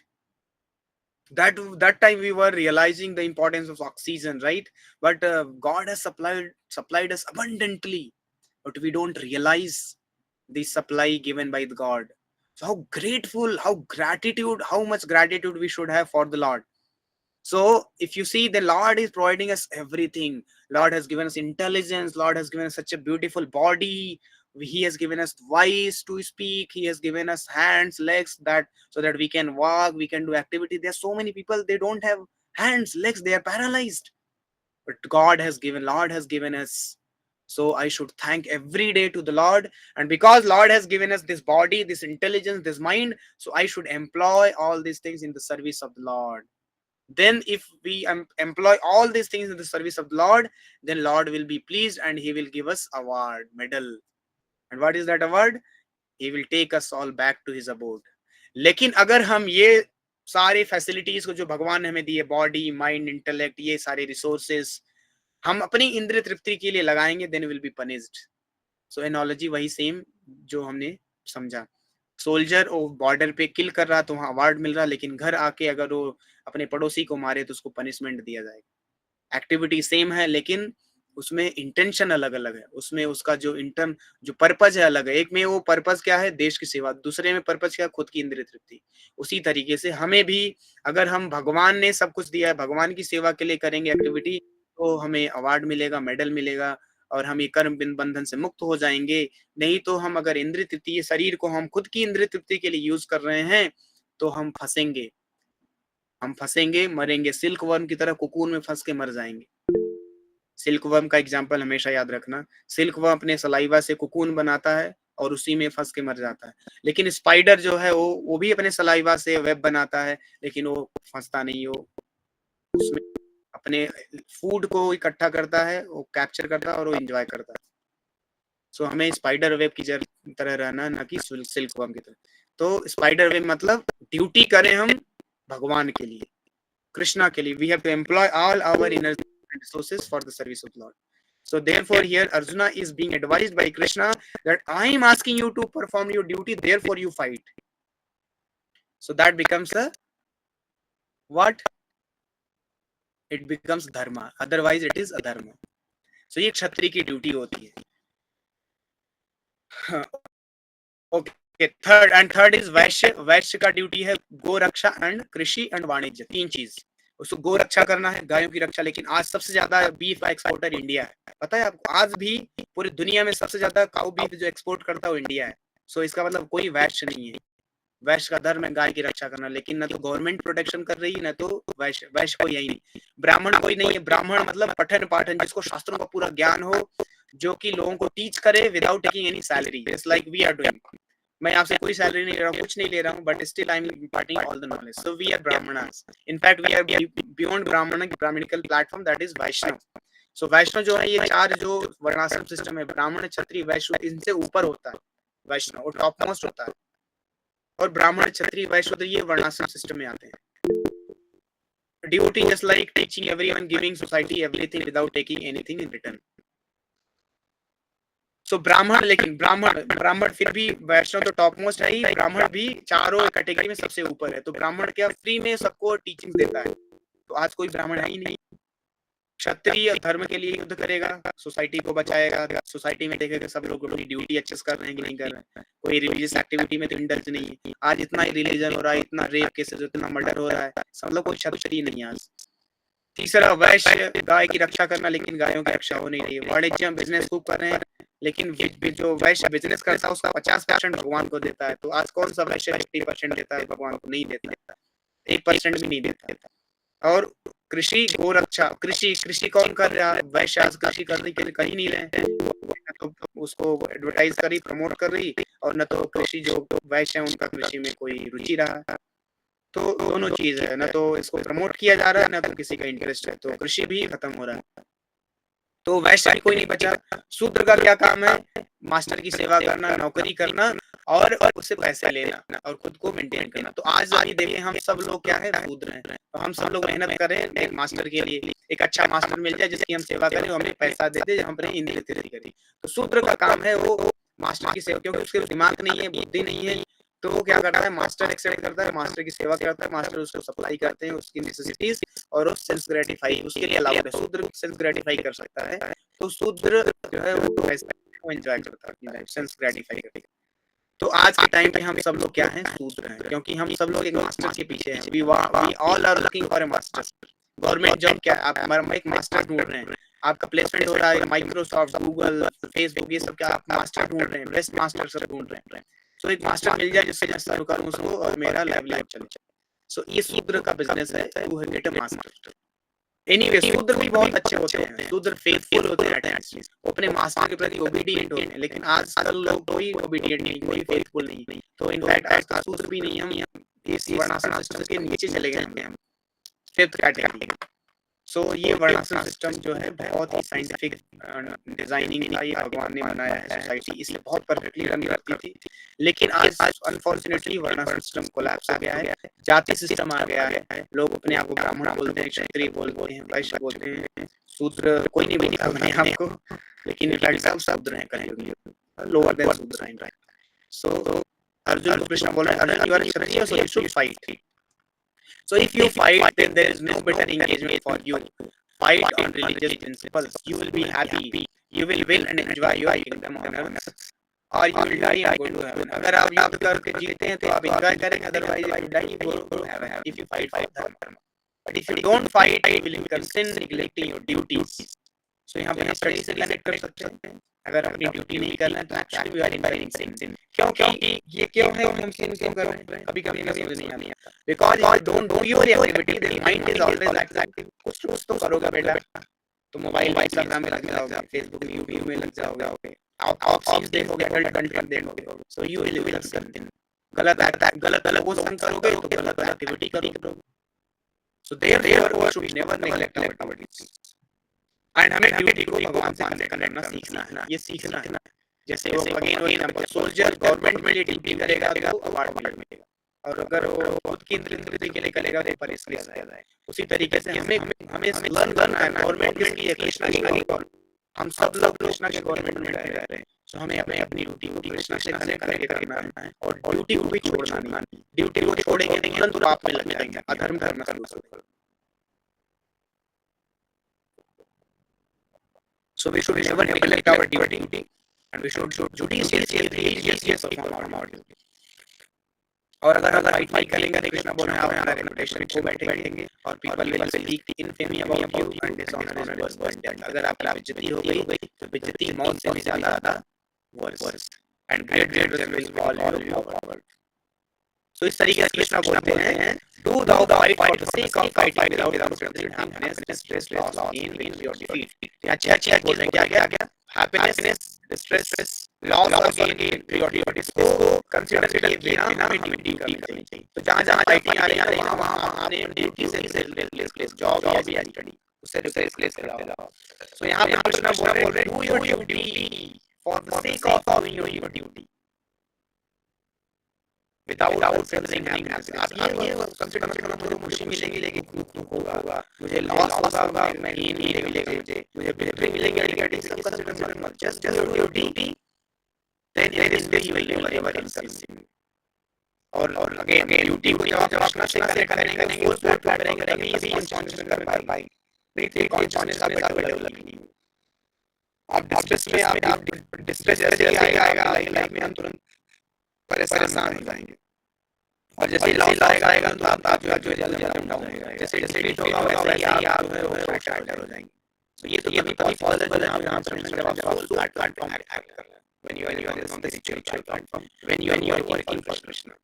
A: that time we were realizing the importance of oxygen, right? But God has supplied us abundantly, but we don't realize the supply given by the God. So how grateful, how much gratitude we should have for the Lord. So if you see, the Lord is providing us everything. Lord has given us intelligence, Lord has given us such a beautiful body, he has given us voice to speak, he has given us hands, legs, that so that we can walk, we can do activity. There are so many people, they don't have hands, legs, they are paralyzed, but Lord has given us So I should thank every day to the Lord, and because Lord has given us this body, this intelligence, this mind, so I should employ all these things in the service of the Lord. Then if we employ all these things in the service of the Lord, then Lord will be pleased and he will give us award, medal. And what is that award? He will take us all back to his abode. लेकिन अगर हम ये सारे facilities को जो भगवान ने हमें दिए, बॉडी, माइंड, इंटेलेक्ट, ये सारे रिसोर्सेस हम अपनी इंद्रिय तृप्ति के लिए लगाएंगे, then will be punished. So analogy वही सेम जो हमने समझा. सोल्जर वो बॉर्डर पे किल कर रहा तो वहां अवार्ड मिल रहा, लेकिन घर आके अगर वो अपने पड़ोसी को मारे तो उसको पनिशमेंट दिया जाएगा. एक्टिविटी सेम है, लेकिन उसमें इंटेंशन अलग अलग है. उसमें उसका जो जो पर्पज है अलग है. एक में वो पर्पज क्या है, देश की सेवा. दूसरे में पर्पज क्या है, खुद की इंद्रिय तृप्ति. उसी तरीके से हमें भी, अगर हम भगवान ने सब कुछ दिया है, भगवान की सेवा के लिए करेंगे एक्टिविटी, तो हमें अवार्ड मिलेगा, मेडल मिलेगा, और हम ये कर्म बंधन से मुक्त हो जाएंगे. नहीं तो हम अगर इंद्रिय तृप्ति, ये शरीर को हम खुद की इंद्रिय तृप्ति के लिए यूज कर रहे हैं, तो हम फंसेंगे, मरेंगे. सिल्क वर्म की तरह कुकून में फंस के मर जाएंगे. सिल्क वर्म का एग्जाम्पल हमेशा याद रखना. सिल्क वर्म अपने सलाइवा से कुकून बनाता है और उसी में फंस के मर जाता है. लेकिन स्पाइडर जो है वो भी अपने सलाइवा से वेब बनाता है, लेकिन वो फंसता नहीं. वो उसमें अपने फूड को इकट्ठा करता है, वो कैप्चर करता है और वो एंजॉय करता है. सो हमें स्पाइडर वेब की तरह रहना, ना कि सिल्क वर्म की तरह. तो स्पाइडर वेब मतलब ड्यूटी करें हम भगवान के लिए, कृष्णा के लिए. We have to employ all our inner resources for the service of Lord. So therefore here Arjuna is being advised by Krishna that I am asking you to perform your duty, therefore you fight. So that becomes a what? It becomes dharma, otherwise it is adharma. So ये क्षत्रिय की duty होती है. Okay, third is वैश्य. वैश्य का duty है गो रक्षा and कृषि and वाणिज्य. तीन चीज. उसको गो रक्षा करना है, गायों की रक्षा. लेकिन आज सबसे ज्यादा बीफ एक्सपोर्टर इंडिया है, पता है आपको? आज भी पूरी दुनिया में सबसे ज्यादा काऊ बीफ जो एक्सपोर्ट करता है वो इंडिया है. सो इसका मतलब कोई वैश्य नहीं है. वैश्य का धर्म है गाय की रक्षा करना, लेकिन न तो गवर्नमेंट प्रोटेक्शन कर रही है, न तो वैश्य कोई यही नहीं. ब्राह्मण कोई नहीं है. ब्राह्मण मतलब पठन पाठन, जिसको शास्त्रों का पूरा ज्ञान हो, जो कि लोगों को टीच करे without taking any salary, just like we are doing. मैं आपसे कोई सैलरी नहीं ले रहा हूँ, कुछ नहीं ले रहा हूँ, but still I am imparting all the knowledge. So we are brahmanas. In fact we are beyond brahmanical platform, that is Vaishnava. So Vaishnava जो है, ये चार जो वर्णाश्रम सिस्टम है, ब्राह्मण, क्षत्रिय, वैश्य, इनसे ऊपर होता है वैष्णव, और टॉप मोस्ट होता है. और ब्राह्मण, क्षत्रिय, वैश्य, तो ये वर्णाश्रम सिस्टम में आते हैं. Duty just like teaching everyone, giving society everything without taking anything in return. So brahmin, लेकिन ब्राह्मण फिर भी, वैष्णव तो टॉप मोस्ट है ही, ब्राह्मण भी चारों कैटेगरी में सबसे ऊपर है. तो ब्राह्मण क्या फ्री में सबको टीचिंग देता है. तो आज कोई ब्राह्मण है ही नहीं. क्षत्रिय धर्म के लिए युद्ध करेगा, सोसाइटी को बचाएगा, सोसाइटी में देखेगा सब लोग अपनी ड्यूटी अच्छे से कर रहे हैं कि नहीं कर रहे हैं. कोई रिलीजियस एक्टिविटी में तो इंडल्ज नहीं है. आज इतना ही रिलीजन हो रहा है, इतना रेप केसेस, इतना मर्डर हो रहा है, सब लोग कोई क्षत्रिय नहीं आज. तीसरा वैश्य, गाय की रक्षा करना, लेकिन गायों की रक्षा हो नहीं रही है. वाणिज्य, बिजनेस खूब कर रहे हैं, लेकिन जो वैश्य बिजनेस करता है उसका 50% भगवान को देता है. तो आज कौन सा वैश्य 50% देता है? भगवान को नहीं देता, 1% भी नहीं देता. और कृषि, गो रक्षा, कृषि कौन कर रहा है? वैश्य आज कृषि करने के लिए कर ही नहीं रहे हैं. तो उसको एडवर्टाइज कर रही, प्रमोट कर रही, और न तो कृषि जो वैश्य है उनका कृषि में कोई रुचि रहा है. तो दोनों चीज है, न तो इसको प्रमोट किया जा रहा है, न तो किसी का इंटरेस्ट है. तो कृषि भी खत्म हो रहा है. तो वैश्य कोई नहीं बचा. शूद्र का क्या काम है? मास्टर की सेवा करना, नौकरी करना, और उससे पैसे लेना, और खुद को मेंटेन करना. तो आज अभी देखिए हम सब लोग क्या है, शूद्र हैं. तो हम सब लोग मेहनत करें एक मास्टर के लिए, एक अच्छा मास्टर मिल जाए जिसकी हम सेवा करें, हमें पैसा दे दे, हम अपने इंद्रिय तृप्ति करें. तो शूद्र का काम है वो मास्टर की सेवा, क्योंकि उसके दिमाग नहीं है, बुद्धि नहीं है. तो वो क्या करता है? मास्टर एक्सेप्ट करता है, मास्टर की सेवा करता है, मास्टर उसको सप्लाई करते हैं उसकी नेसेसिटीज, और वो सेल्फ ग्रेटिफाई उसके लिए अलाउड है. शूद्र सेल्फ ग्रेटिफाई कर सकता है. तो शूद्र जो है वो पैसा एंजॉय करता है अपनी लाइफ, सेल्फ ग्रेटिफाई करता है. तो आज के टाइम पे हम सब लोग क्या हैं? शूद्र हैं, क्योंकि हम सब लोग एक मास्टर के पीछे हैं. We all are looking for a master. Government job क्या है? आप एक मास्टर ढूंढ रहे हैं, आपका प्लेसमेंट हो रहा है माइक्रोसॉफ्ट, गूगल, फेसबुक, ये सब क्या आप मास्टर ढूंढ रहे हैं, बेस्ट मास्टर सब ढूंढ रहे हैं. सो एक मास्टर मिल जाए जिससे मैं शुरू करूं उसको और मेरा लाइफ चले. सो ये शूद्र का बिजनेस है, to get a master. Anyway शूद्र भी बहुत अच्छे होते हैं, शूद्र फेथफुल होते हैं एटलीस्ट, वो अपने मास्टर के प्रति ओबीडिएंट होते हैं, लेकिन आजकल लोग कोई ओबीडिएंट नहीं, कोई फेथफुल नहीं। तो इनफैक्ट आजकल शूद्र भी नहीं, हम इस वर्णाश्रम सिस्टम के नीचे चले गए हम, फिफ्थ कैटेगरी। सो ये वर्णाश्रम सिस्टम जो है बहुत ही साइंटिफिक डिजाइनिंग का ये भगवान ने बनाया है सोसाइटी, इसलिए बहुत परफेक्टली रन करती थी। लेकिन आज अनफॉर्चुनेटली वर्णाश्रम सिस्टम कोलैप्स हो गया है, जाति सिस्टम आ गया है, लोग अपने आप को ब्राह्मण बोलते हैं, क्षत्रिय बोलते हैं, वैश्य बोलते हैं, शूद्र कोई नहीं बोलता अपने आप को, लेकिन इनफैक्ट सब शूद्र हैं, कलयुग लोअर देन शूद्र हैं। सो अर्जुन को कृष्ण बोल रहे हैं, Arjun you are kshatriya so you should fight. So if you fight, then there is no better engagement for you. Fight on religious principles. You will be happy. You will win and enjoy your kingdom on earth. Or you will die and go to heaven. अगर आप युद्ध करके जीते हैं तो आप enjoy करेंगे. Otherwise, if you die, you go to heaven. If you fight for dharma. But if you don't fight, you will incur sin, neglecting your duties. So यहाँ पे स्टडी से कनेक्ट कर सकते हैं। अगर अपनी ड्यूटी नहीं करना है तो एक्चुअली वी आर इंकरिंग सिन। क्योंकि ये क्यों है, हम सिन क्यों कर रहे हैं, कभी-कभी हमें समझ नहीं आता। Because if you don't do your activity then mind is always active. कुछ तो करोगे बेटा, तो मोबाइल में इंस्टाग्राम में लग जाओगे, फेसबुक में यूट्यूब में लग जाओगे, आप सीरीज देखोगे, अडल्ट कंटेंट देखोगे, so you will will sin. गलत लोगों से संग करोगे तो गलत एक्टिविटी करोगे। So therefore we should never neglect our duties. And हमें ड्यूटी को भगवान से कनेक्ट करना सीखना है, ये सीखना है। जैसे वो अगेन वो एग्जांपल, सोल्जर गवर्नमेंट में ड्यूटी करेगा तो अवार्ड मिलेगा, और अगर वो खुद की इंद्रिय के लिए करेगा तो परिस किया जाए। उसी तरीके से हमें लर्न करना है। गवर्नमेंट किसकी है? कृष्णा की। हम सब लोग कृष्णा के गवर्नमेंट में रह रहे हैं, तो हमें अपनी ड्यूटी को कृष्णा से कनेक्ट करके करना है, और ड्यूटी को भी छोड़ना नहीं। ड्यूटी को छोड़ेंगे नहीं तुरंत पाप में लग जाएंगे, अधर्म करना शुरू कर देंगे। So we should never neglect our duty, and we should judiciously perform our duty. और अगर फाइट करेंगे तो कृष्णा बोल रहे हैं आप हमारे रेपुटेशन को बैठेंगे, और people will speak infamy about you and dishonour is worse than death. अगर आपकी बेइज्जती हो गई तो बेइज्जती मौत से भी ज्यादा worse, and great will fall you forward. तो इस तरीके से कृष्णा बोलते हैं, do thou fight for the sake of fighting without considering happiness, distress, loss, gain, victory or defeat। अच्छे बोल रहे हैं क्या happiness, distress, loss or gain, victory or defeat, इसको कंसीडर किए बिना हमें ड्यूटी करनी चाहिए। तो जहाँ फाइटिंग आ रही है वहाँ आपने ड्यूटी से रिप्लेस जॉब या स्टडी उससे रिप्लेस करो। सो यहाँ पे कृष्णा बोल रहे हैं, do your duty for the sake of doing your duty without considering happiness। आप ये कंसीडर करना मुझे खुशी मिलेगी, दुख होगा, मुझे लॉस होगा, मैं गेन मिलेगा, मुझे विक्ट्री मिलेगी, नेगेटिव सब कंसीडर मत, just do your duty, then this will never inculcating. और अगेन ड्यूटी को जब अपना से करेंगे फुल प्लान करेंगे तभी इसी कॉन्शियसनेस कर पाएंगे। नहीं कॉन्शियसनेस आप डेवलप नहीं। आप डिस्ट्रेस में आप डिस्ट्रेस जैसे आएगा लाइफ में हम तुरंत परेशान हो जाएंगे, और जैसे लॉस आएगा तो आप जो ज्यादा डाउन हो जाएगा, जैसे डिलीट होगा वैसे ही आप जो है वो फैक्टर हो जाएंगे। तो ये तो कभी पॉसिबल है आप जब आप फुल प्लेटफॉर्म एक्ट कर रहे हैं, when you are on the spiritual platform, when you are working for Krishna,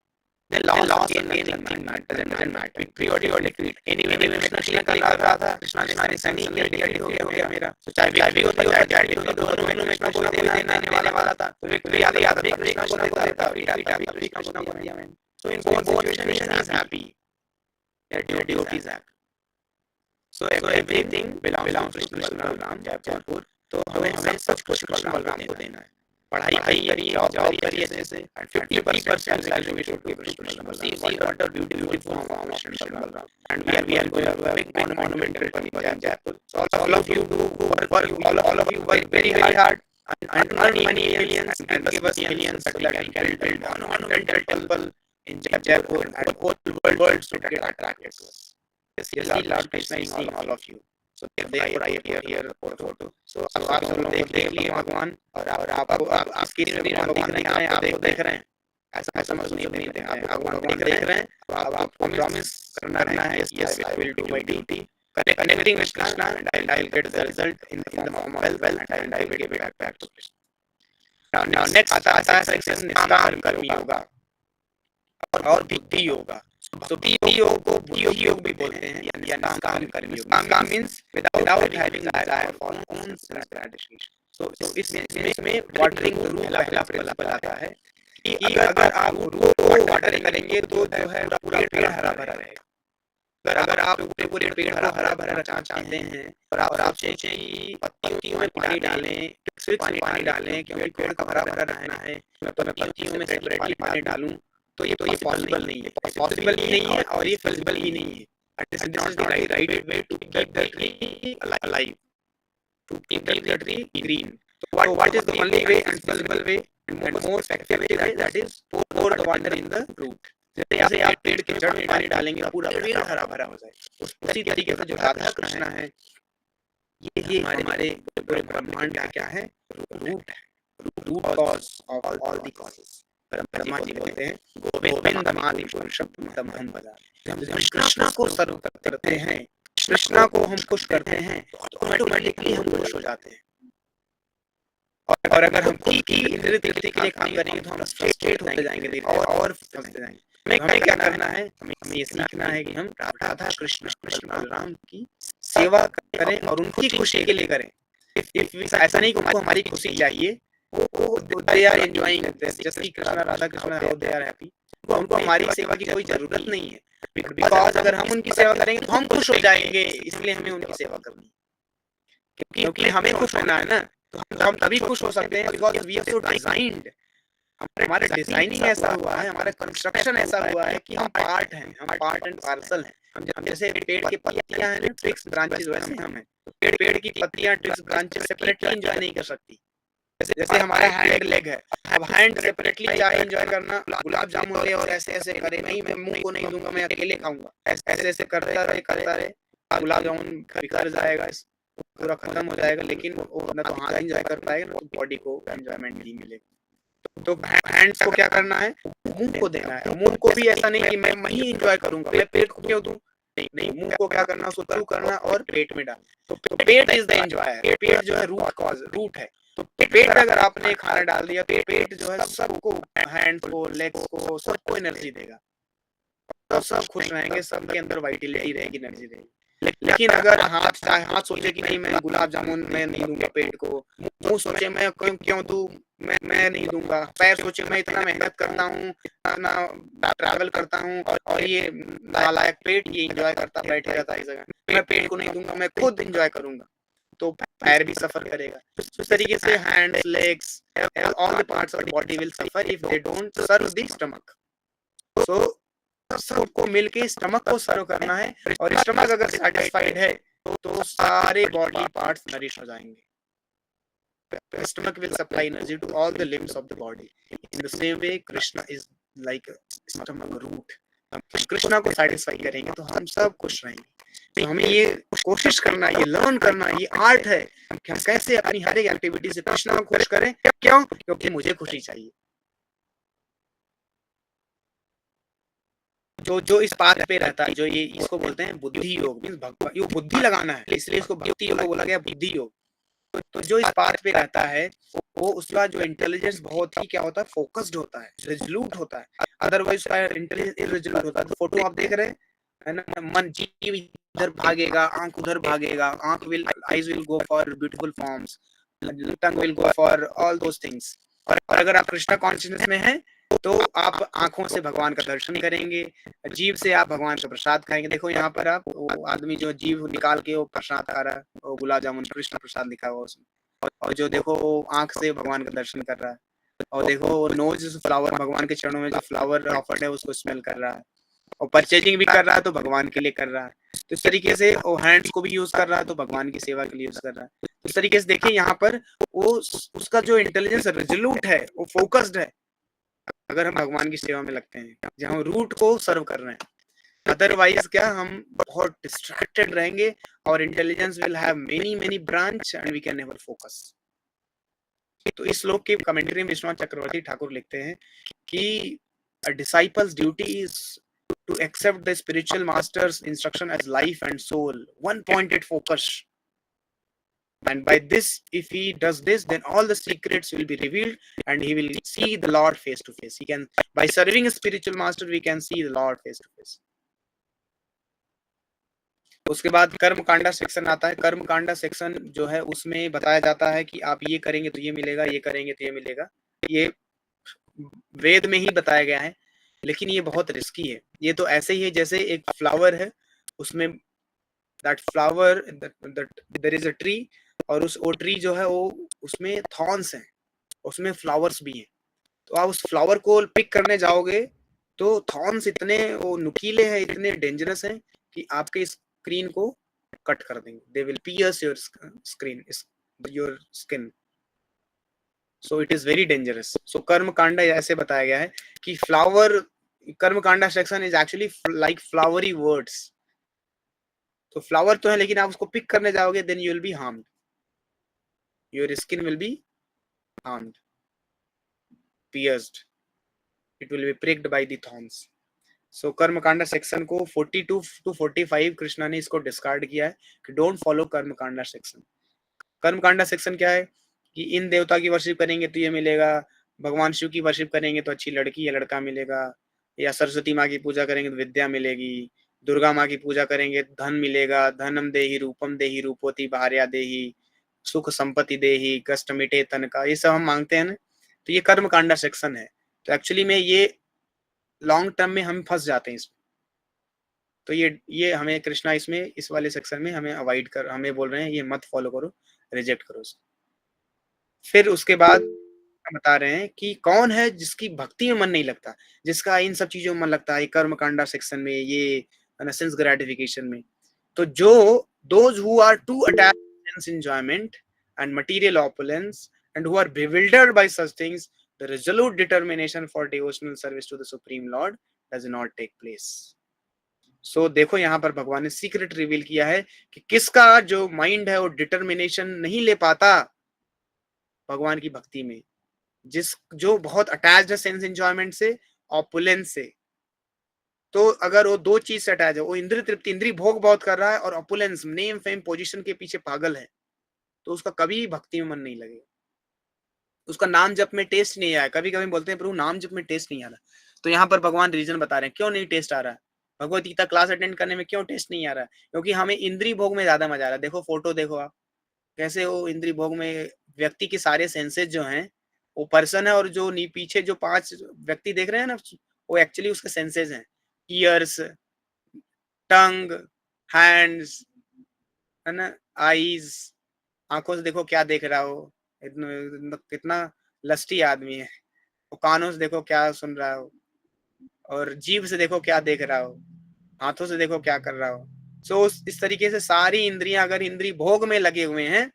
A: then loss again nothing doesn't matter, victory or defeat anyway Krishna कर रहा था, कृष्णा ने सनी किया, डिलीट हो गया मेरा, तो चाहे victory होता है चाहे defeat होता है, दोनों में कृष्णा को देने वाला था। तो victory आती कृष्णा को देता, defeat आती कृष्णा को दिया मैंने। So in both situations he is happy, your devotee is happy. So everything belongs to Krishna Balram Jaipur। तो हमें सब कुछ कृष्ण बलराम को देना है। पढ़ाई करिए, जॉब करिए जैसे, and 50% salary we should give Krishna Balram। See what a beautiful form of Krishna Balram, and we are going to have a big monumental temple in Jaipur। So all of you do work, all of you work very hard and earn many millions and give us millions so that we can build a monumental temple in Jaipur, and whole world should get attracted to us। Yes, Lord Krishna is seeing all of you। So therefore I appear here for photo। So आप सब लोग देख लिए भगवान, और आप screen में भगवान दिख रहे हैं, आपको देख रहे हैं, ऐसा समझ नहीं देते हैं, आप भगवान देख रहे हैं। अब आपको प्रॉमिस करना है, yes I will do my duty, connecting with Krishna, and I will get the result in the form of wealth, and I will give it back to Krishna। Now next आता है section निष्काम कर्म योगा और बुद्धि योगा। तो भक्ति योग को बुद्धि योग भी बोलते हैं या निष्काम कर्म योग। निष्काम means without having desire for own self gratification. तो इसमें वाटरिंग द रूट पहला प्रिंसिपल आता है कि अगर आप रूट को वाटर करेंगे तो जो है पूरा पेड़ हरा भरा रहेगा। अगर आप पूरे पेड़ को हरा भरा रखना चाहते हैं और आप सोचें कि पत्तियों में पानी डालें, सिर्फ पानी डालें क्योंकि पेड़ को हरा भरा रहना है, तो मैं पत्तियों में सेपरेटली पानी डालूं, तो ये पॉसिबल नहीं है, पॉसिबल भी नहीं है और ये फिजिबल भी नहीं है। This is not the right way to keep the tree alive, to keep the tree green. So what is the only way and feasible way and more effective way? That is pour the water in the root. जैसे आप पेड़ के जड़ में पानी डालेंगे पूरा पेड़ हरा भरा हो जाए। उसी तरीके से जो राधा कृष्ण है ये हमारे पूरे ब्रह्मांड का क्या है? रूट है, root cause of all the causes. Brahma ji बोलते हैं गोविंद मादि पुरुषम तमहम बजा। जब हम कृष्णा को सर्व करते हैं, कृष्णा को हम खुश करते हैं तो ऑटोमेटिकली हम खुश हो जाते हैं। और अगर हम खुद की इंद्रिय तृप्ति के लिए काम करेंगे तो हम फ्रस्ट्रेट होते जाएंगे धीरे और फंसते जाएंगे। हमें क्या करना है? हमें ये सीखना है कि हम राधा कृष्ण बलराम की सेवा करें और उनकी खुशी के लिए करें। ऐसा नहीं कि उनको हमारी खुशी चाहिए, वो दे आर एंजॉयिंग जैसे कि Krishna Radha Krishna they are happy, उनको हमारी सेवा की कोई जरूरत नहीं है। बिकॉज अगर हम उनकी सेवा करेंगे तो हम खुश हो जाएंगे, इसलिए हमें उनकी सेवा करनी है। क्योंकि हमें खुश होना है ना, तो हम तभी खुश हो सकते हैं because we are so designed. हमारा डिजाइनिंग ऐसा हुआ है, हमारा कंस्ट्रक्शन ऐसा हुआ है कि हम पार्ट हैं, हम पार्ट एंड पार्सल हैं। हम जैसे पेड़ की पत्तियां हैं ना, ट्विग्स ब्रांचेस, वैसे हम हैं। पेड़ की पत्तियां ट्विग्स ब्रांचेस सेपरेटली एंजॉय नहीं कर सकती। जैसे हमारा हैंड लेग है, अब हैंड सेपरेटली चाहे एंजॉय करना, गुलाब जामुन ले और ऐसे ऐसे करे, नहीं मैं मुंह को नहीं दूंगा, मैं अकेले खाऊंगा, ऐसे ऐसे करता रहे गुलाब जामुन बिखर जाएगा, पूरा खत्म हो जाएगा, लेकिन वो ना तो हाथ एंजॉय कर पाएगा ना तो बॉडी को एंजॉयमेंट नहीं मिलेगा। तो हैंड्स को क्या करना है? मुंह को देना है। मुंह को भी ऐसा नहीं कि मैं ही एंजॉय करूंगा, मैं पेट को क्यों दूं? नहीं, मुंह को क्या करना? उसको थ्रू करना और पेट में डालना। तो पेट इज द एंजॉयर। पेट जो है रूट कॉज, रूट है। तो पेट अगर आपने खाना डाल दिया तो पेट जो है सबको, हैंड्स को, लेग्स को, सबको एनर्जी देगा, तो सब खुश रहेंगे, सबके अंदर वाइटलिटी रहेगी, एनर्जी रहेगी। लेकिन अगर हाथ सोचे कि नहीं मैं गुलाब जामुन मैं नहीं दूंगा पेट को, मुंह सोचे मैं क्यों दूं, मैं नहीं दूंगा, पैर सोचे मैं इतना मेहनत करता हूँ, इतना ट्रैवल करता हूँ और ये नालायक पेट ये एंजॉय करता बैठे रहता है इस जगह, मैं पेट को नहीं दूंगा, मैं खुद एंजॉय करूंगा, तो पैर भी सफर करेगा। इस तरीके से hands, legs, all the parts of the body will suffer if they don't serve the stomach. So सबको मिलके स्टमक को सर्व करना है, और स्टमक अगर सेटिस्फाइड है तो सारे बॉडी पार्ट्स नरिश हो जाएंगे। Stomach will supply energy to all the limbs of the body. In the same way, Krishna is like a stomach root. Krishna को सेटिस्फाई करेंगे तो हम सब खुश रहेंगे। तो हमें ये कोशिश करना, ये लर्न करना, ये आर्ट है कि हम कैसे अपनी हर एक एक्टिविटी से कृष्णा को खुश करें। क्यों? क्योंकि मुझे खुशी चाहिए। जो इस पाथ पे रहता है, जो ये इसको बोलते हैं बुद्धि योग, मींस भगवान, ये बुद्धि लगाना है, इसलिए इसको भक्ति योग बोला गया, बुद्धि योग। तो जो इस पाथ पे रहता है वो उसका जो इंटेलिजेंस बहुत ही क्या होता है? फोकस्ड होता है, रिजोल्यूट होता है। अदरवाइज उसका इंटेलिजेंस इररिजोल्यूट होता है। तो फोटो आप देख रहे हैं ना, मन जीव इधर भागेगा, आंख उधर भागेगा, eyes will go for beautiful forms, tongue will go for all those things. और अगर आप कृष्णा कॉन्शियसनेस में हैं तो आप आंखों से भगवान का दर्शन करेंगे, जीव से आप भगवान का प्रसाद खाएंगे। देखो यहाँ पर आप, वो आदमी जो जीव निकाल के वो प्रसाद खा रहा है, वो गुलाब जामुन कृष्ण प्रसाद लिखा हुआ उसमें, और जो देखो वो आंख से भगवान का दर्शन कर रहा है, और देखो वो नोज फ्लावर, भगवान के चरणों में जो फ्लावर ऑफर्ड है उसको स्मेल कर रहा है, और परचेजिंग भी कर रहा है तो भगवान के लिए कर रहा है। तो इस तरीके से वो हैंड्स को भी यूज कर रहा है तो भगवान की सेवा के लिए यूज कर रहा है। इस तरीके से देखिए यहाँ पर वो उसका जो इंटेलिजेंस रिजोल्यूट है, वो फोकस्ड है, अगर हम भगवान की सेवा में लगते हैं, जहाँ रूट को सर्व कर रहे हैं। अदरवाइज क्या, हम बहुत डिस्ट्रैक्टेड रहेंगे और intelligence will have many branch and we can never focus. तो इस श्लोक की कमेंट्री में विश्वनाथ चक्रवर्ती ठाकुर लिखते हैं कि a disciple's duty is to accept the spiritual master's instruction as life and soul, one pointed focus. And by this, if he does this, then all the secrets will be revealed and he will see the Lord face to face. He can, by serving a spiritual master, we can see the Lord face to face. उसके बाद कर्म kanda section आता है। कर्म kanda section जो है उसमें बताया जाता है कि आप ये करेंगे तो ये मिलेगा, ये करेंगे तो ये मिलेगा। ये वेद में ही बताया गया है, लेकिन ये बहुत रिस्की है। ये तो ऐसे ही है जैसे एक फ्लावर है, उसमें that flower there is a tree, और वो ट्री जो है वो उसमें थॉर्न्स हैं, उसमें फ्लावर्स भी हैं। तो आप उस फ्लावर को पिक करने जाओगे तो थॉर्न्स इतने वो नुकीले हैं, इतने डेंजरस हैं कि आपके स्क्रीन को कट कर देंगे। They will pierce your screen, your skin. So it is very dangerous. So karma kanda ऐसे बताया गया है कि flower, karma kanda section is actually like flowery words. तो फ्लावर तो है, लेकिन आप उसको पिक करने जाओगे then you will be harmed, your skin will be harmed, pierced, it will be pricked by the thorns. So karmakanda section को 42 टू 45 कृष्णा ने इसको डिस्कार्ड किया है कि डोंट फॉलो कर्मकांडा सेक्शन। कर्मकांडा सेक्शन क्या है कि इन देवता की वर्शिप करेंगे तो ये मिलेगा, भगवान शिव की वर्शिप करेंगे तो अच्छी लड़की या लड़का मिलेगा, या सरस्वती माँ की पूजा करेंगे तो विद्या मिलेगी, दुर्गा माँ की पूजा करेंगे धन मिलेगा, धनम देही रूपोति भार्या देही, सुख संपत्ति देही, कष्ट मिटे तन का, ये सब हम मांगते हैं ना। तो ये कर्मकांडा सेक्शन है। तो एक्चुअली में ये लॉन्ग टर्म में हम फंस जाते हैं इसमें। तो ये हमें कृष्णा इसमें इस वाले सेक्शन में हमें अवॉइड कर, हमें बोल रहे हैं ये मत फॉलो करो, रिजेक्ट करो इसको। फिर उसके बाद बता रहे हैं कि कौन है जिसकी भक्ति में मन नहीं लगता, जिसका इन सब चीजों में मन लगता है, कर्म कांडा सेक्शन में, ये सेंस ग्रेटिफिकेशन में। तो जो those who are too attached sense enjoyment and material opulence and who are bewildered by such things, the resolute determination for devotional service to the supreme lord does not take place. सो देखो यहाँ पर भगवान ने secret reveal किया है कि किसका जो माइंड है वो डिटर्मिनेशन नहीं ले पाता भगवान की भक्ति में, जिस जो बहुत अटैच्ड है सेंस एंजॉयमेंट से, ऑपुलेंस से। तो अगर वो दो चीज से अटैच है, वो इंद्रिय तृप्ति, इंद्रिय भोग बहुत कर रहा है, और ऑपुलेंस, नेम फेम पोजीशन के पीछे पागल है, तो उसका कभी भक्ति में मन नहीं लगेगा। उसका नाम जप में टेस्ट नहीं आया। कभी कभी बोलते हैं प्रभु नाम जप में टेस्ट नहीं आ रहा, तो यहाँ पर भगवान रीजन बता रहे हैं क्यों नहीं टेस्ट आ रहा है। भगवत गीता क्लास अटेंड करने में क्यों टेस्ट नहीं आ रहा है? क्योंकि हमें इंद्रिय भोग में ज्यादा मजा आ रहा है। देखो फोटो देखो आप, कैसे वो इंद्रिय भोग में व्यक्ति के सारे सेंसेस जो हैं, वो पर्सन है, और जो पीछे जो 5 व्यक्ति देख रहे हैं ना, वो एक्चुअली उसके सेंसेस हैं। ईयर्स, टंग, हैंड्स, है ना, आईज, आंखों से देखो क्या देख रहा हो, कितना लस्टी आदमी है। वो कानों से देखो क्या सुन रहा हो, और जीभ से देखो क्या देख रहा हो, हाथों से देखो क्या कर रहा हो। सो इस तरीके से सारी इंद्रियां अगर इंद्रिय भोग में लगे हुए हैं,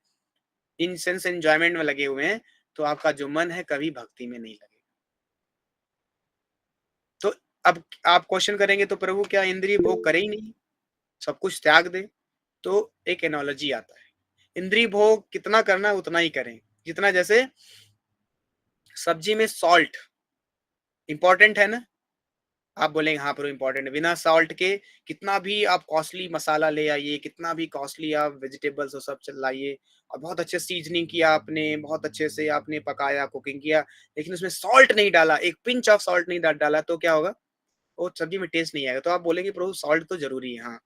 A: इन सेंस एंजॉयमेंट में लगे हुए हैं, तो आपका जो मन है कभी भक्ति में नहीं लगेगा। तो अब आप क्वेश्चन करेंगे तो प्रभु क्या इंद्रिय भोग करे ही नहीं, सब कुछ त्याग दे? तो एक एनोलॉजी आता है, इंद्रिय भोग कितना करना है उतना ही करें, जितना जैसे सब्जी में सॉल्ट इंपॉर्टेंट है ना, आप बोलेंगे हाँ प्रो इंपॉर्टेंट है। बिना सॉल्ट के कितना भी आप कॉस्टली मसाला ले आइए, कितना भी कॉस्टली आप वेजिटेबल्स और सब लाइए, और बहुत अच्छे सीजनिंग किया आपने, बहुत अच्छे से आपने पकाया, कुकिंग किया, लेकिन उसमें सॉल्ट नहीं डाला, एक पिंच ऑफ सॉल्ट नहीं डाला, तो क्या होगा? वो सब्जी में टेस्ट नहीं आएगा। तो आप बोलेंगे प्रभु सॉल्ट तो जरूरी है, हाँ,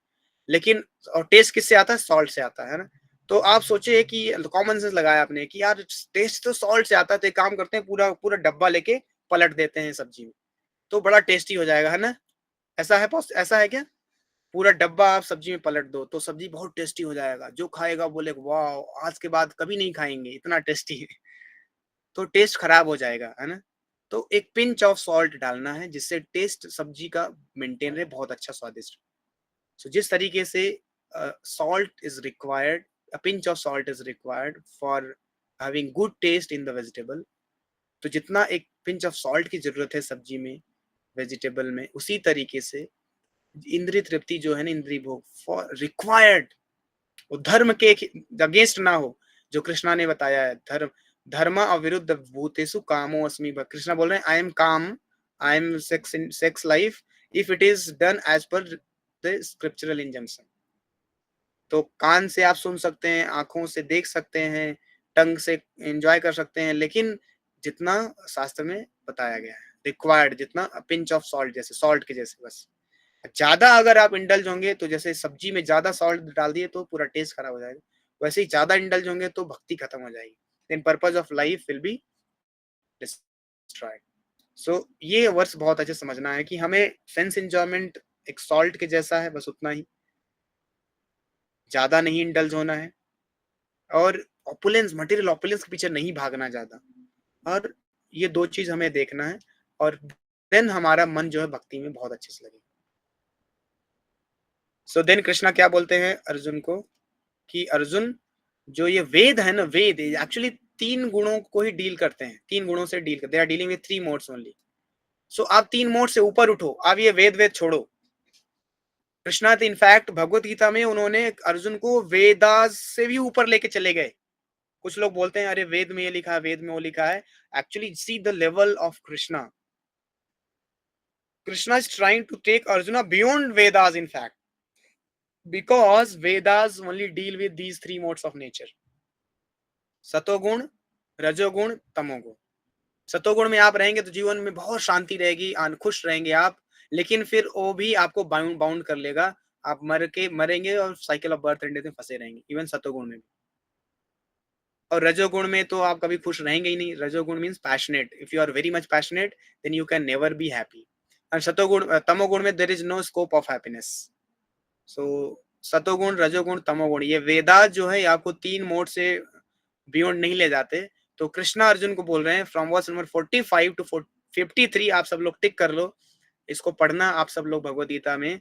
A: लेकिन और टेस्ट किससे आता है? सॉल्ट से आता है ना। तो आप सोचे कि कॉमन सेंस लगाया आपने कि यार टेस्ट तो सॉल्ट से आता है, तो एक काम करते हैं पूरा पूरा डब्बा लेके पलट देते हैं सब्जी में, तो बड़ा टेस्टी हो जाएगा, है ना। ऐसा है ऐसा है क्या? पूरा डब्बा आप सब्जी में पलट दो तो सब्जी बहुत टेस्टी हो जाएगा, जो खाएगा बोले वाह आज के बाद कभी नहीं खाएंगे, इतना टेस्टी है। तो टेस्ट खराब हो जाएगा, है ना। तो एक पिंच ऑफ सॉल्ट डालना है जिससे टेस्ट सब्जी का मेंटेन रहे, बहुत अच्छा स्वादिष्ट। सो जिस तरीके से salt is required, a pinch of salt is required for having good taste in the vegetable, तो जितना एक पिंच ऑफ सॉल्ट की जरूरत है सब्जी में, वेजिटेबल में, उसी तरीके से इंद्रिय तृप्ति जो है ना, इंद्रिय भोग फॉर रिक्वायर्ड, वो धर्म के अगेंस्ट ना हो। जो कृष्णा ने बताया है, धर्म अविरुद्ध भूतेषु कामो अस्मि, कृष्णा बोल रहे हैं I am kama, I am sex life if it is done as per the scriptural injunction. तो कान से आप सुन सकते हैं, आंखों से देख सकते हैं, टंग से एंजॉय कर सकते हैं, लेकिन जितना शास्त्र में बताया गया है रिक्वायर्ड, जितना पिंच ऑफ सॉल्ट, जैसे सॉल्ट के जैसे बस, ज्यादा अगर आप इंडल्ज होंगे तो जैसे सब्जी में ज्यादा सॉल्ट डाल दिए तो पूरा टेस्ट खराब हो जाएगा, वैसे ही ज्यादा इंडल्ज होंगे तो भक्ति खत्म हो जाएगी, then purpose of life will be destroyed. So ये वर्ड्स बहुत अच्छे समझना है कि हमें सेंस एंजॉयमेंट एक सॉल्ट के जैसा है, बस उतना ही, ज्यादा नहीं इंडल्ज होना है, और ऑपुलेंस, मटेरियल ऑपुलेंस के पीछे नहीं भागना ज्यादा, और ये दो चीज हमें देखना है, और देन हमारा मन जो है भक्ति में बहुत अच्छे से लगेगा। सो देन कृष्णा क्या बोलते हैं अर्जुन को कि अर्जुन, जो ये वेद है ना, वेद एक्चुअली तीन गुणों को ही डील करते हैं, तीन गुणों से डील करते हैं, they are dealing with three modes only. So आप तीन मोड से ऊपर उठो, आप ये वेद वेद छोड़ो। कृष्णा तो इनफैक्ट भगवत गीता में उन्होंने अर्जुन को वेदास से भी ऊपर लेके चले गए। कुछ लोग बोलते हैं अरे वेद में ये लिखा है, वेद में वो लिखा है, actually see the level of Krishna. Krishna is trying to take Arjuna beyond Vedas in fact, because Vedas only deal with these three modes of nature, सतोगुण, रजोगुण, तमोगुण। सतोगुण में आप रहेंगे तो जीवन में बहुत शांति रहेगी, खुश रहेंगे आप, लेकिन फिर वो भी आपको बाउंड बाउंड कर लेगा, आप मरेंगे और cycle of birth and death में फंसे रहेंगे, इवन सतोगुण में भी। और रजोगुण में तो आप कभी खुश रहेंगे ही नहीं, rajoguna means passionate, if you are very much passionate then you can never be happy. और सतोगुण, तमोगुण में there is no scope of happiness. So satoguna, rajoguna, तमोगुण, ये वेदास जो है आपको तीन मोड से बियॉन्ड नहीं ले जाते। तो कृष्णा अर्जुन को बोल रहे हैं फ्रॉम वर्स नंबर 45 टू 53, आप सब लोग टिक कर लो, इसको पढ़ना आप सब लोग भगवत गीता में।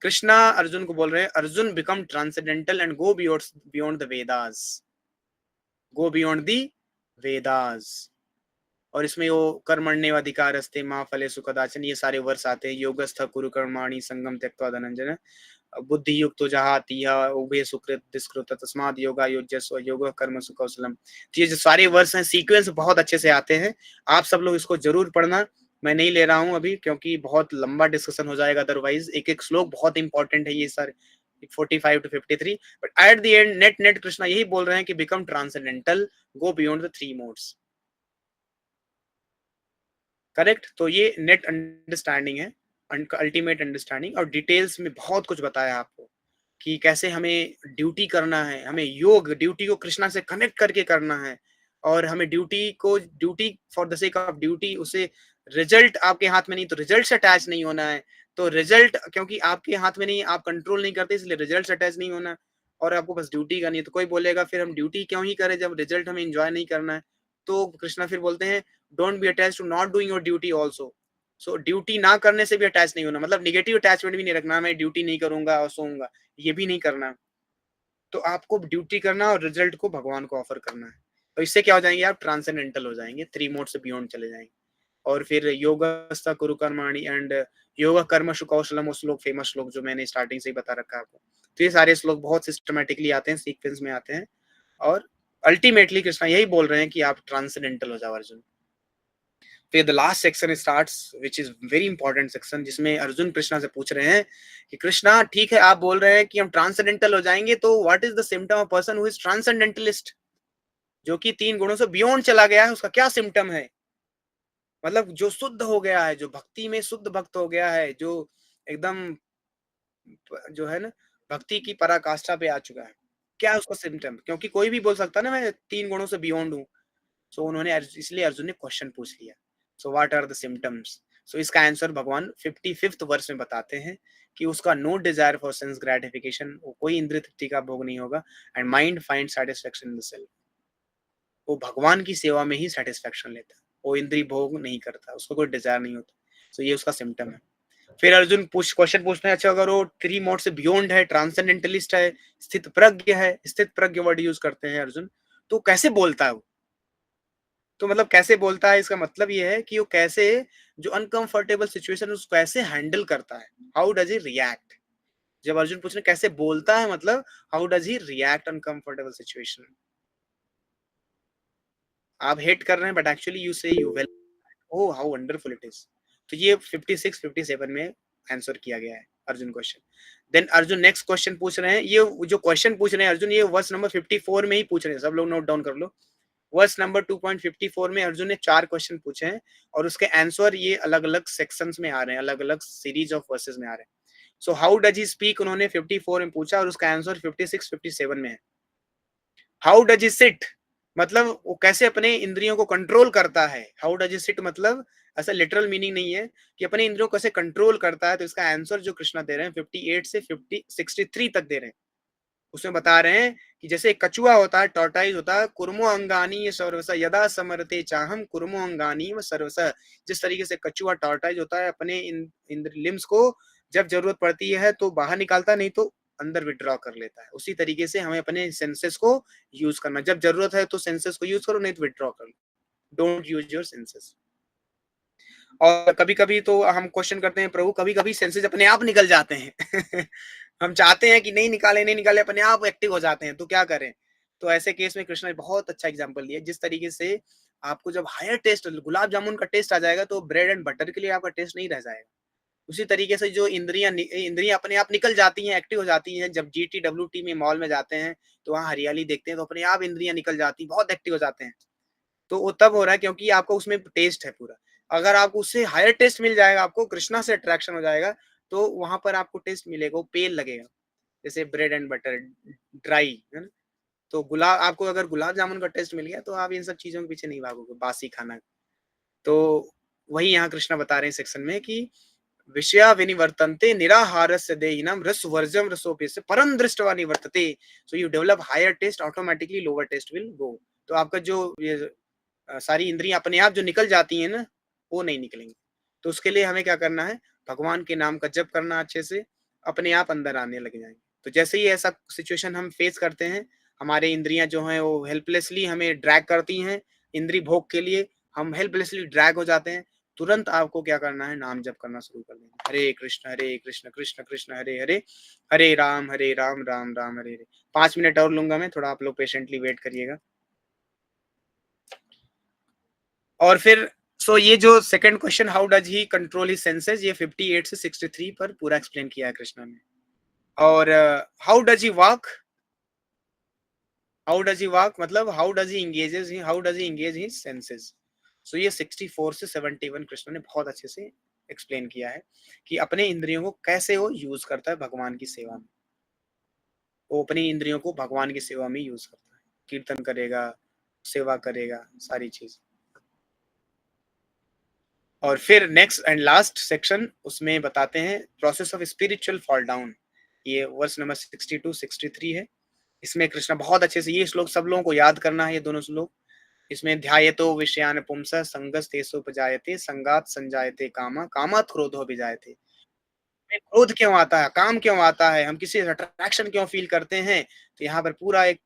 A: कृष्णा अर्जुन को बोल रहे हैं Arjun become transcendental and go beyond the Vedas, go beyond the Vedas. और इसमें वो कर्मण्येवाधिकारस्ते माँ फले सुखदाचन, ये सारे वर्ष आते हैं, योगस्थ कुरु कर्माणि संगम त्यक्त्वा धनंजय, बुद्धि युक्तो जहाति उभय सुकृत दुष्कृत तस्माद योगा युज्यस्व योग कर्म सुकौशलम। तो ये जो सारे वर्ष हैं सीक्वेंस बहुत अच्छे से आते हैं, आप सब लोग इसको जरूर पढ़ना। मैं नहीं ले रहा हूं अभी क्योंकि बहुत लंबा डिस्कशन हो जाएगा, अदरवाइज एक एक श्लोक बहुत इंपॉर्टेंट है ये सारे 45 to 53। But at the end net net Krishna यही बोल रहे हैं कि become transcendental, go beyond the three modes. Correct, तो ये नेट अंडरस्टैंडिंग है, अल्टीमेट अंडरस्टैंडिंग, और डिटेल्स में बहुत कुछ बताया आपको कि कैसे हमें ड्यूटी करना है, हमें योग ड्यूटी को कृष्णा से कनेक्ट करके करना है, और हमें duty for the sake of duty, उसे रिजल्ट आपके हाथ में नहीं, तो रिजल्ट से अटैच नहीं होना है। तो रिजल्ट क्योंकि आपके हाथ में नहीं, आप कंट्रोल नहीं करते, इसलिए रिजल्ट से अटैच नहीं होना है, और आपको बस ड्यूटी करनी है। तो कोई बोलेगा फिर हम ड्यूटी क्यों ही करें जब रिजल्ट हमें एंजॉय नहीं करना है। तो कृष्णा फिर बोलते हैं don't be attach to not doing your duty also. So duty ना करने से भी अटैच नहीं होना, मतलब निगेटिव अटैचमेंट भी नहीं रखना, मैं ड्यूटी नहीं करूंगा और सोऊंगा, ये भी नहीं करना। तो आपको ड्यूटी करना और रिजल्ट को भगवान को ऑफर करना है। तो इससे क्या हो जाएंगे आप, ट्रांसेंडेंटल हो जाएंगे, थ्री मोड से बियॉन्ड चले जाएंगे। और फिर योगस्थ कुरु कर्माणि एंड योग कर्म कौशलम, वो श्लोक फेमस श्लोक जो मैंने स्टार्टिंग से ही बता रखा है आपको। तो ये सारे श्लोक बहुत सिस्टमेटिकली आते हैं, सीक्वेंस में आते हैं, और अल्टीमेटली कृष्णा यही बोल रहे हैं कि आप ट्रांसेंडेंटल हो जाओ अर्जुन। फिर the last section starts which is very important section, जिसमें अर्जुन कृष्णा से पूछ रहे हैं कि कृष्णा ठीक है आप बोल रहे हैं कि हम ट्रांसेंडेंटल हो जाएंगे, तो what is the symptom of person who is transcendentalist, जो कि तीन गुणों से बियॉन्ड चला गया है, उसका क्या सिम्टम है। मतलब जो शुद्ध हो गया है, जो भक्ति में शुद्ध भक्त हो गया है, जो एकदम जो है ना भक्ति की पराकाष्ठा पे आ चुका है, क्या है उसका सिम्टम। क्योंकि कोई भी बोल सकता है ना मैं तीन गुणों से बियॉन्ड हूँ। सो उन्होंने इसलिए अर्जुन ने क्वेश्चन पूछ लिया, so what are the symptoms. So इसका आंसर भगवान 55th वर्ष में बताते हैं कि उसका no desire for sense gratification, कोई इंद्रिय तृप्ति का भोग नहीं होगा, and mind find satisfaction in the self, वो भगवान की सेवा में ही सेटिस्फेक्शन लेता है, वो इंद्रिय भोग नहीं करता, उसको कोई डिजायर नहीं होता। सो ये उसका सिम्टम है। फिर अर्जुन क्वेश्चन पूछते हैं अच्छा अगर वो थ्री मोड से बियॉन्ड है, ट्रांसेंडेंटलिस्ट है, स्थित प्रज्ञ है, स्थित प्रज्ञ वर्ड यूज करते हैं अर्जुन, तो कैसे बोलता है वो। तो मतलब कैसे बोलता है, इसका मतलब ये है कि वो कैसे जो अनकंफर्टेबल सिचुएशन उसको कैसे हैंडल करता है, हाउ डज ही रिएक्ट। जब अर्जुन पूछ रहे कैसे बोलता है, मतलब how does he react uncomfortable situation. आप हेट कर रहे हैं but actually you say you well, oh how wonderful it is. तो ये 56 57 में आंसर किया गया है Arjun question. Then Arjun next question पूछ रहे हैं, ये जो क्वेश्चन पूछ रहे हैं अर्जुन, ये वर्स नंबर 54 में ही पूछ रहे हैं, सब लोग नोट डाउन कर लो। वर्स नंबर 2.54 में अर्जुन ने 4 क्वेश्चन पूछे हैं, और उसके आंसर ये अलग अलग सेक्शंस में आ रहे हैं, अलग अलग सीरीज ऑफ वर्सेस में आ रहे हैं। So how does he speak उन्होंने 54 में पूछा और उसका आंसर 56 57 में है। हाउ डज ही सिट मतलब वो कैसे अपने इंद्रियों को कंट्रोल करता है। हाउ डज ही सिट मतलब ऐसा लिटरल मीनिंग नहीं है कि अपने इंद्रियों को कैसे कंट्रोल करता है। तो इसका आंसर जो कृष्णा दे रहे हैं 58 से 63 तक दे रहे हैं। उसमें बता रहे हैं कि जैसे कछुआ होता है, टॉर्टाइज होता है, कुर्मो अंगानी सर्वस यदा समरते चाहम कुर्मो अंगानी व सर्वस। जिस तरीके से कछुआ टॉर्टाइज होता है अपने इंद्र लिम्स को जब जरूरत पड़ती है तो बाहर निकालता है, नहीं तो अंदर विड्रॉ कर लेता है। उसी तरीके से हमें अपने सेंसेस को यूज करना, जब जरूरत है तो सेंसेस को यूज करो, नहीं तो विड्रॉ कर लो। Don't use your senses. और कभी कभी तो हम क्वेश्चन करते हैं प्रभु, कभी कभी सेंसेस अपने आप निकल जाते हैं हम चाहते हैं कि नहीं निकाले, नहीं निकाले, अपने आप एक्टिव हो जाते हैं, तो क्या करें। तो ऐसे केस में कृष्ण ने बहुत अच्छा एग्जांपल दिया। जिस तरीके से आपको जब हायर टेस्ट गुलाब जामुन का टेस्ट आ जाएगा तो ब्रेड एंड बटर के लिए आपका टेस्ट नहीं रह जाएगा। उसी तरीके से जो इंद्रियां अपने आप निकल जाती हैं, एक्टिव हो जाती हैं। जब GT WT में मॉल में जाते हैं तो वहाँ हरियाली देखते हैं तो अपने आप इंद्रियां निकल जाती हैं, बहुत एक्टिव हो जाते हैं। तो वो तब हो रहा है क्योंकि आपको उसमें टेस्ट है पूरा। अगर आपको उससे हायर टेस्ट मिल जाएगा, आपको कृष्णा से अट्रैक्शन हो जाएगा, तो वहां पर आपको टेस्ट मिलेगा, वो पेल लगेगा। जैसे ब्रेड एंड बटर ड्राई है ना। तो गुलाब आपको अगर गुलाब जामुन का टेस्ट मिल गया तो आप इन सब चीजों के पीछे नहीं भागोगे, बासी खाना। तो वही यहाँ कृष्णा बता रहे हैं सेक्शन में कि विषया विनिवर्तन्ते निराहारस्य देहिनम रसवर्जम रसोप्यस्य परम दृष्टवा निवर्तते। So you develop higher taste, automatically lower taste will go. तो आपका जो ये सारी इंद्रियां अपने आप जो निकल जाती हैं ना, वो नहीं निकलेंगी। तो उसके लिए हमें क्या करना है, भगवान के नाम का जप करना अच्छे से, अपने आप अंदर आने लग जाएंगे। तो जैसे ही ऐसा सिचुएशन हम फेस करते हैं, हमारे इंद्रियां जो हैं वो हेल्पलेसली हमें ड्रैग करती हैं इंद्री भोग के लिए, हम हेल्पलेसली ड्रैग हो जाते हैं, तुरंत आपको क्या करना है, नाम जप करना शुरू कर देना। हरे कृष्ण कृष्ण कृष्ण हरे हरे, हरे राम राम राम हरे हरे। 5 मिनट और लूंगा मैं, थोड़ा आप लोग पेशेंटली वेट करिएगा। और फिर ये जो second question, how does he control his senses, ये 58 से 63 पर पूरा एक्सप्लेन किया है कृष्णा ने। और हाउ डज ही वॉक, मतलब how does he engage his senses. So ये 64 से 71 कृष्ण ने बहुत अच्छे से एक्सप्लेन किया है कि अपने इंद्रियों को कैसे वो यूज करता है भगवान की सेवा में। वो अपनी इंद्रियों को भगवान की सेवा में यूज करता है, कीर्तन करेगा, सेवा करेगा, सारी चीज। और फिर नेक्स्ट एंड लास्ट सेक्शन उसमें बताते हैं process of spiritual fall down. ये वर्स नंबर 62 63 है। इसमें कृष्णा बहुत अच्छे से, ये श्लोक सब लोगों को याद करना है, ये दोनों श्लोक। इसमें ध्यायतो विषयान पुंसः संगस तेषुपजायते संगात संजायते कामा कामात् क्रोधो विजायते। क्रोध क्यों आता है, काम क्यों आता है, हम किसी अट्रैक्शन क्यों फील करते हैं। तो यहाँ पर पूरा एक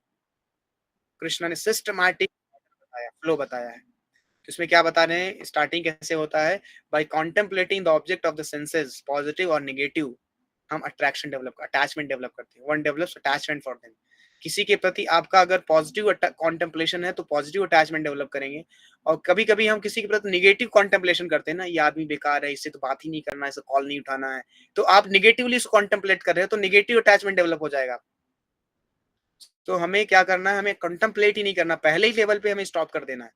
A: कृष्णा ने सिस्टमैटिक बताया, फ्लो बताया है। इसमें क्या बता रहे हैं, स्टार्टिंग कैसे होता है, by contemplating the object of the senses positive और नेगेटिव, हम अटैचमेंट डेवलप करते हैं। One develops attachment for them. किसी के प्रति आपका अगर पॉजिटिव कॉन्टेम्पलेशन है तो पॉजिटिव अटैचमेंट डेवलप करेंगे। और कभी कभी हम किसी के प्रति निगेटिव कॉन्टेम्पलेशन करते हैं ना, ये आदमी बेकार है, इससे तो बात ही नहीं करना है, इसे कॉल नहीं उठाना है, तो आप निगेटिवली इसको कॉन्टेम्पलेट कर रहे हो, तो निगेटिव अटैचमेंट डेवलप हो जाएगा। तो हमें क्या करना है, हमें कंटेम्पलेट ही नहीं करना, पहले ही लेवल पे हमें स्टॉप कर देना है।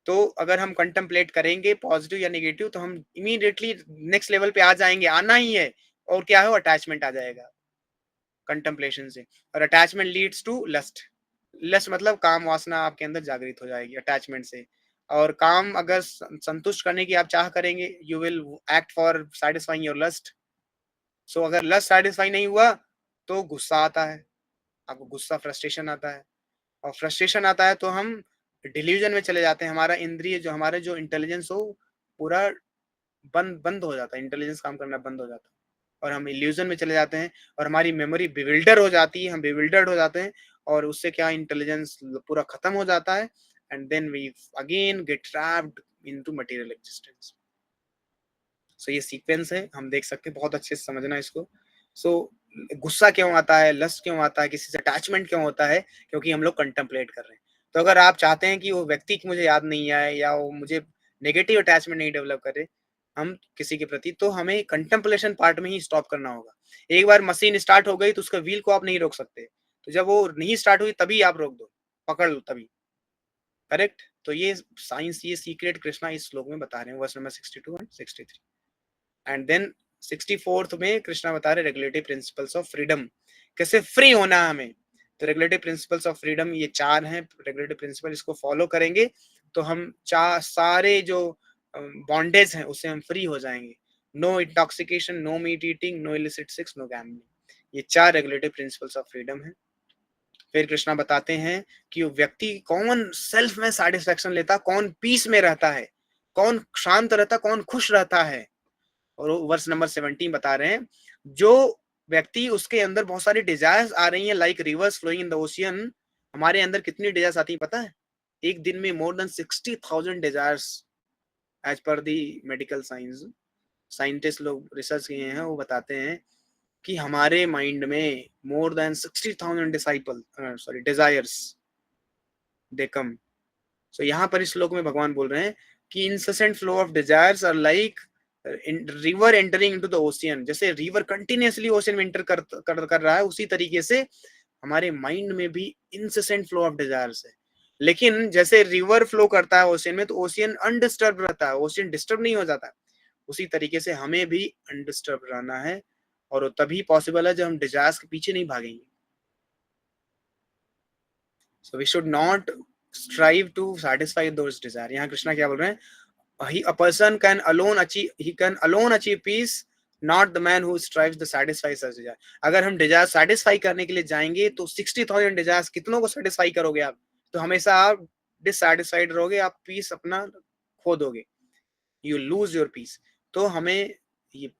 A: तो अगर हम कंटेम्पलेट करेंगे पॉजिटिव या नेगेटिव तो हम इमीडिएटली नेक्स्ट लेवल पे आ जाएंगे, आना ही है। और क्या है, अटैचमेंट आ जाएगा कंटेम्पलेशन से। और attachment leads to lust. Lust मतलब काम वासना आपके अंदर जागृत हो जाएगी अटैचमेंट से। और काम अगर संतुष्ट करने की आप चाह करेंगे, you will act for satisfying your lust. So अगर लस्ट सेटिस्फाई नहीं हुआ तो गुस्सा आता है, आपको गुस्सा फ्रस्ट्रेशन आता है। और फ्रस्ट्रेशन आता है तो हम डिल्यूजन में चले जाते हैं, हमारा इंद्रिय जो हमारे जो इंटेलिजेंस हो पूरा बंद बंद हो जाता है, इंटेलिजेंस काम करना बंद हो जाता है। और हम इल्यूजन में चले जाते हैं और हमारी मेमोरी बिविल्डर हो जाती है, हम बिविल्डर्ड हो जाते हैं। और उससे क्या, इंटेलिजेंस पूरा खत्म हो जाता है। And then we again get trapped into material existence. So ये सीक्वेंस है, हम देख सकते हैं, बहुत अच्छे से समझना इसको। सो गुस्सा क्यों आता है, लस्ट क्यों आता है, किसी से अटैचमेंट क्यों होता है, क्योंकि हम लोग कंटेम्पलेट कर रहे हैं। तो अगर आप चाहते हैं कि वो व्यक्ति की मुझे याद नहीं आए या वो मुझे नेगेटिव अटैचमेंट नहीं डेवलप करे हम किसी के प्रति, तो हमें कंटेम्पलेशन पार्ट में ही स्टॉप करना होगा। एक बार मशीन स्टार्ट हो गई तो उसका व्हील को आप नहीं रोक सकते, तो जब वो नहीं स्टार्ट हुई तभी आप रोक दो, पकड़ लो तभी। करेक्ट। तो ये साइंस, ये सीक्रेट कृष्णा इस श्लोक में बता रहे हैं, verse number 62 and 63। And then 64th में कृष्णा बता रहे रेगुलेटरी प्रिंसिपल्स ऑफ फ्रीडम, कैसे फ्री होना है हमें। तो रेगुलेटरी प्रिंसिपल्स ऑफ फ्रीडम ये 4 हैं रेगुलेटरी प्रिंसिपल, इसको फॉलो करेंगे तो हम सारे जो बॉन्डेज हैं उससे हम फ्री हो जाएंगे। No intoxication, no meat eating, no illicit sex, no gambling, ये 4 रेगुलेटरी प्रिंसिपल्स ऑफ फ्रीडम है। फिर कृष्णा बताते हैं कि व्यक्ति कौन सेल्फ में सेटिस्फेक्शन लेता, कौन पीस में रहता है, कौन शांत रहता, कौन खुश रहता है। और वर्स नंबर 17 बता रहे हैं जो व्यक्ति उसके अंदर बहुत सारी डिजायर्स आ रही हैं like rivers flowing in the ocean. हमारे अंदर कितनी डिजायर्स आती है पता है? एक दिन में more than 60,000 desires as per दी मेडिकल साइंस। साइंटिस्ट लोग रिसर्च किए हैं, वो बताते हैं कि हमारे माइंड में मोर देन 60,000 डिजायर्स दे कम। सो यहाँ पर इस श्लोक में भगवान बोल रहे हैं कि incessant flow of desires are like river entering into the ocean. जैसे रिवर कंटिन्यूअसली ओशियन में एंटर कर रहा है, उसी तरीके से हमारे माइंड में भी इनसेसेंट फ्लो ऑफ डिजायर्स है। लेकिन जैसे रिवर फ्लो करता है ओशियन में तो ओशियन अनडिस्टर्ब रहता है, ओशियन डिस्टर्ब नहीं हो जाता। उसी तरीके से हमें भी अनडिस्टर्ब रहना है, और वो तभी पॉसिबल है जब हम डिजायर्स के पीछे नहीं भागेंगे। So we should not strive to satisfy those desire। यहाँ कृष्णा क्या बोल रहे हैं? A person can alone achieve peace, not the man who strives to satisfy such desire। अगर हम डिजायर सेटिस्फाई करने के लिए जाएंगे तो 60,000 डिजायर्स कितनों को सेटिस्फाई करोगे आप? तो हमेशा आप डिससैटिस्फाइड रहोगे, आप पीस अपना खो दोगे, यू लूज योर पीस। तो हमें ये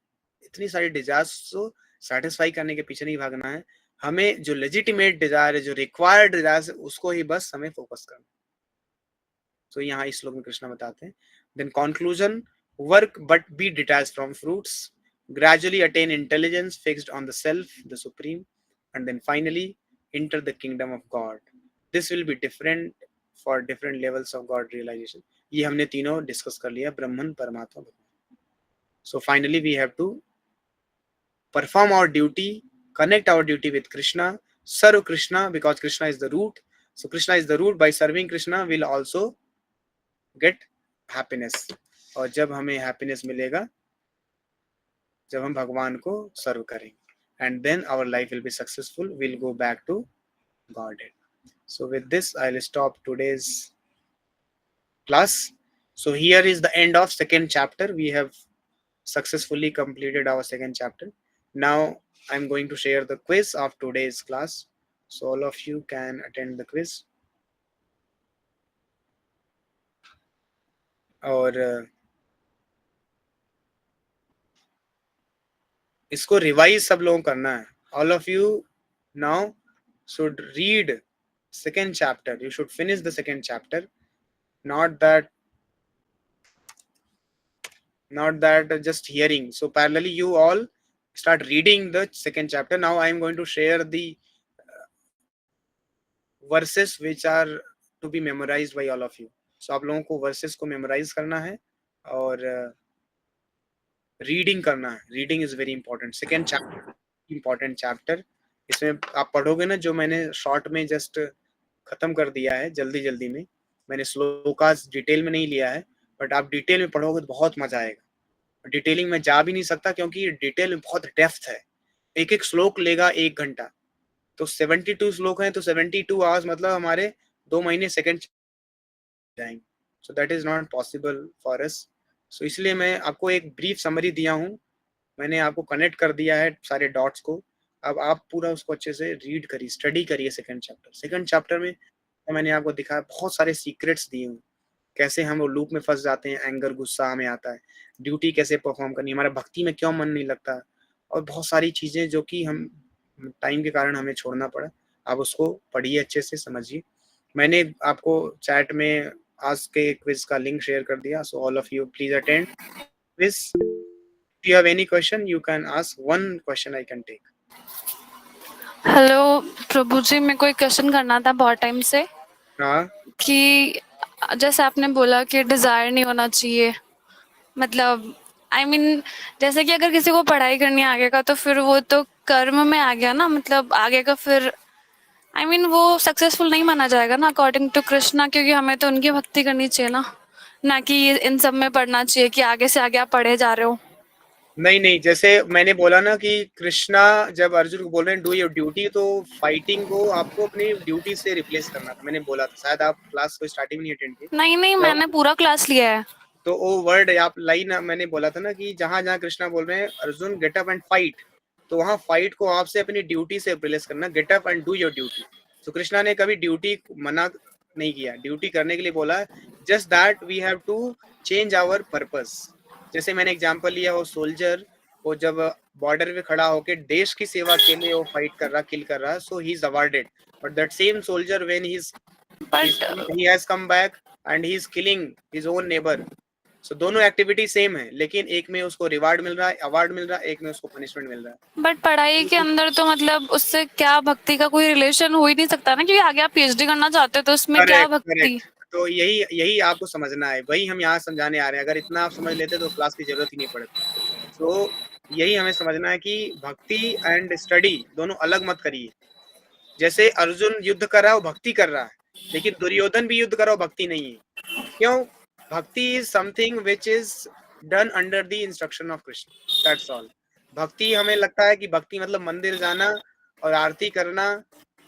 A: इतनी सारी डिजायर्स को सेटिस्फाई करने के पीछे नहीं भागना है, हमें जो लेजिटिमेट डिजायर है, जो रिक्वायर्ड डिजायर है, उसको ही बस हमें फोकस करना। तो यहाँ इस श्लोक में कृष्णा बताते हैं then conclusion, work but be detached from fruits, gradually attain intelligence fixed on the self, the supreme, and then finally enter the kingdom of God। this will be different for different levels of God realization। ये हमने तीनों discuss कर लिया, ब्रह्मन, परमात्मा, भगवान। so finally we have to perform our duty, connect our duty with Krishna, serve Krishna because Krishna is the root। so Krishna is the root, by serving Krishna will also get happiness। और जब हमें happiness मिलेगा जब हम भगवान को सर्व करेंगे, and then our life will be successful, we'll go back to Godhead। so with this I'll stop today's class। so here is the end of second chapter, we have successfully completed our second chapter। now I'm going to share the quiz of today's class, so all of you can attend the quiz। और इसको revise सब लोगों को करना है। All of you now should read second chapter, you should finish the second chapter, not that just hearing। so parallelly you all start reading the second chapter। now I am going to share the verses which are to be memorized by all of you। so आप लोगों को verses को memorize करना है और reading करना है। Reading is very important. Second chapter important chapter, इसमें आप पढ़ोगे ना, जो मैंने शॉर्ट में जस्ट खत्म कर दिया है जल्दी जल्दी में, मैंने श्लोकास डिटेल में नहीं लिया है, बट आप डिटेल में पढ़ोगे तो बहुत मजा आएगा। डिटेलिंग में जा भी नहीं सकता क्योंकि डिटेल में बहुत डेप्थ है। एक एक श्लोक लेगा 1 घंटा, तो 72 श्लोक हैं तो 72 आवर्स, मतलब हमारे 2 महीने सेकेंड जाएंगे। So that is not possible for us. So इसलिए मैं आपको एक ब्रीफ समरी दिया हूँ, मैंने आपको कनेक्ट कर दिया है सारे डॉट्स को। अब आप पूरा उसको अच्छे से रीड करिए, स्टडी करिए सेकंड चैप्टर। सेकंड चैप्टर में तो मैंने आपको दिखाया, बहुत सारे सीक्रेट्स दिए हूँ, कैसे हम वो लूप में फंस जाते हैं, एंगर, गुस्सा हमें आता है, ड्यूटी कैसे परफॉर्म करनी, हमारा भक्ति में क्यों मन नहीं लगता, और बहुत सारी चीज़ें जो कि हम टाइम के कारण हमें छोड़ना पड़ा। आप उसको पढ़िए, अच्छे से समझिए। मैंने आपको चैट में आज के क्विज का लिंक शेयर कर दिया, so all of you please attend quiz. If you have any question, you can ask one question, I can take।
B: Hello Prabhu ji, मैं कोई क्वेश्चन करना था बहुत टाइम से।
A: हाँ,
B: कि जैसे आपने बोला कि डिज़ायर नहीं होना चाहिए, मतलब आई मीन जैसे कि अगर किसी को पढ़ाई करनी है आगे का तो फिर वो तो कर्म में आ गया ना, मतलब आगे का फिर आई मीन वो सक्सेसफुल नहीं माना जाएगा ना अकॉर्डिंग टू कृष्णा, क्योंकि हमें तो उनकी भक्ति करनी चाहिए ना कि इन सब में पढ़ना चाहिए कि आगे से आगे आप पढ़े जा रहे हो।
A: नहीं नहीं, जैसे मैंने बोला ना कि कृष्णा जब अर्जुन को बोल रहे हैं डू योर ड्यूटी, तो फाइटिंग को आपको अपनी ड्यूटी से रिप्लेस करना था, मैंने बोला था, शायद आप क्लास को स्टार्टिंग में नहीं अटेंड की।
B: नहीं नहीं, मैंने पूरा क्लास लिया है।
A: तो वो वर्ड आप लाइन मैंने बोला था ना कि जहां जहां कृष्णा बोल रहे हैं Arjun get up and fight, तो वहां फाइट को आपसे अपनी ड्यूटी से रिप्लेस करना, get up and do your duty. तो कृष्णा ने कभी ड्यूटी मना नहीं किया, ड्यूटी करने के लिए बोला, just that we have to change our purpose. जैसे मैंने एग्जांपल लिया, वो सोल्जर वो जब बॉर्डर पे खड़ा होकर देश की सेवा के लिए वो फाइट कर रहा, किल कर रहा, so he is awarded. But that same soldier when
B: but
A: he has come back and he is killing his own neighbor, so दोनों एक्टिविटी सेम है, लेकिन एक में उसको रिवार्ड मिल रहा है, अवार्ड मिल रहा है, एक में उसको पनिशमेंट मिल रहा है।
B: बट पढ़ाई के अंदर तो मतलब उससे क्या भक्ति का कोई रिलेशन हो ही नहीं सकता ना, क्योंकि आगे आप पीएचडी करना चाहते हो तो उसमें क्या
A: करेक्ट
B: भक्ति।
A: करेक्ट, तो यही यही आपको समझना है, वही हम यहाँ समझाने आ रहे हैं। अगर इतना आप समझ लेते तो क्लास की जरूरत ही नहीं पड़ती। तो यही हमें समझना है कि भक्ति एंड स्टडी दोनों अलग मत करिए। जैसे अर्जुन युद्ध कर रहा है वो भक्ति कर रहा है, लेकिन दुर्योधन भी युद्ध कर रहा है, भक्ति नहीं है। क्यों? भक्ति is something which is done under the instruction of Krishna, that's all. भक्ति हमें लगता है कि भक्ति मतलब मंदिर जाना और आरती करना,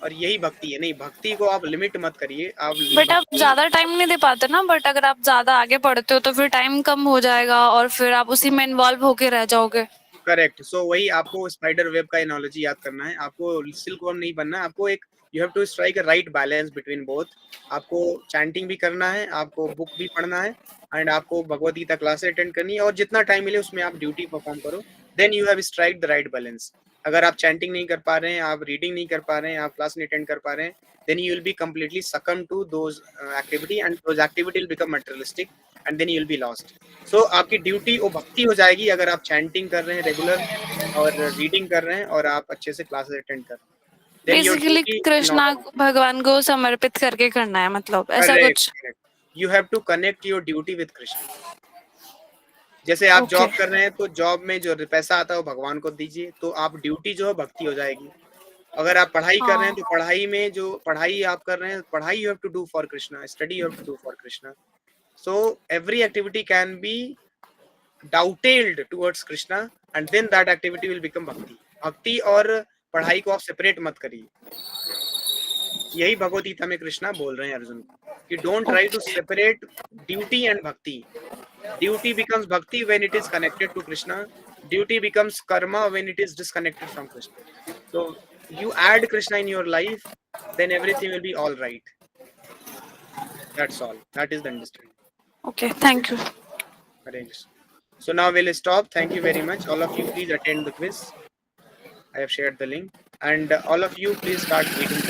A: और यही भक्ति है। नहीं, भक्ति को आप लिमिट मत करिए। आप
B: बट आप ज्यादा टाइम नहीं दे पाते ना, बट अगर आप ज्यादा आगे पढ़ते हो तो फिर टाइम कम हो जाएगा और फिर आप उसी में इन्वॉल्व होके रह जाओगे।
A: करेक्ट, सो वही आपको स्पाइडर वेब का एनालॉजी याद करना है। आपको सिल्क वर्म नहीं बनना है, आपको एक you have to strike a right balance between both. आपको चैंटिंग भी करना है, आपको बुक भी पढ़ना है, एंड आपको भगवत गीता क्लास अटेंड करनी है, और जितना टाइम मिले उसमें आप ड्यूटी परफॉर्म करो, then you have strike the right balance. अगर आप चैंटिंग नहीं कर पा रहे हैं, आप रीडिंग नहीं कर पा रहे हैं, आप क्लास नहीं अटेंड कर पा रहे हैं, then you will be completely succumb to those activity, and those activity will become materialistic, and then you will be lost. So आपकी ड्यूटी वो भक्ति हो जाएगी अगर आप चैंटिंग कर रहे हैं रेगुलर, और रीडिंग कर रहे हैं, और आप अच्छे से क्लासेस अटेंड कर रहे हैं, then your
B: basically
A: duty
B: Krishna
A: not
B: भगवान को समर्पित करके करना है, मतलब ऐसा
A: correct
B: कुछ।
A: correct. You have to connect your duty with Krishna. जैसे आप
B: ओके
A: जॉब कर रहे हैं तो जॉब में जो पैसा आता है वो भगवान को दीजिए, तो आप ड्यूटी जो है भक्ति हो जाएगी। अगर आप पढ़ाई कर रहे हैं
B: हाँ।
A: तो पढ़ाई में जो पढ़ाई आप कर रहे हैं, पढ़ाई you have to do for Krishna, study you have to do for Krishna. So every activity can be dovetailed towards Krishna, and then that activity will become bhakti. भक्ति और पढ़ाई को आप सेपरेट मत करिए। यही भगवत गीता में कृष्णा बोल रहे हैं अर्जुन को कि don't try to separate duty and bhakti. Duty becomes bhakti when it is connected to Krishna. Duty becomes karma when it is disconnected from Krishna. So you add Krishna in your life, then everything will be all right. That's all. That is the understanding.
B: Okay, thank you.
A: Hare Krishna. So now we'll stop. Thank you very much. All of you please attend the quiz. I have shared the link, and all of you please start reading.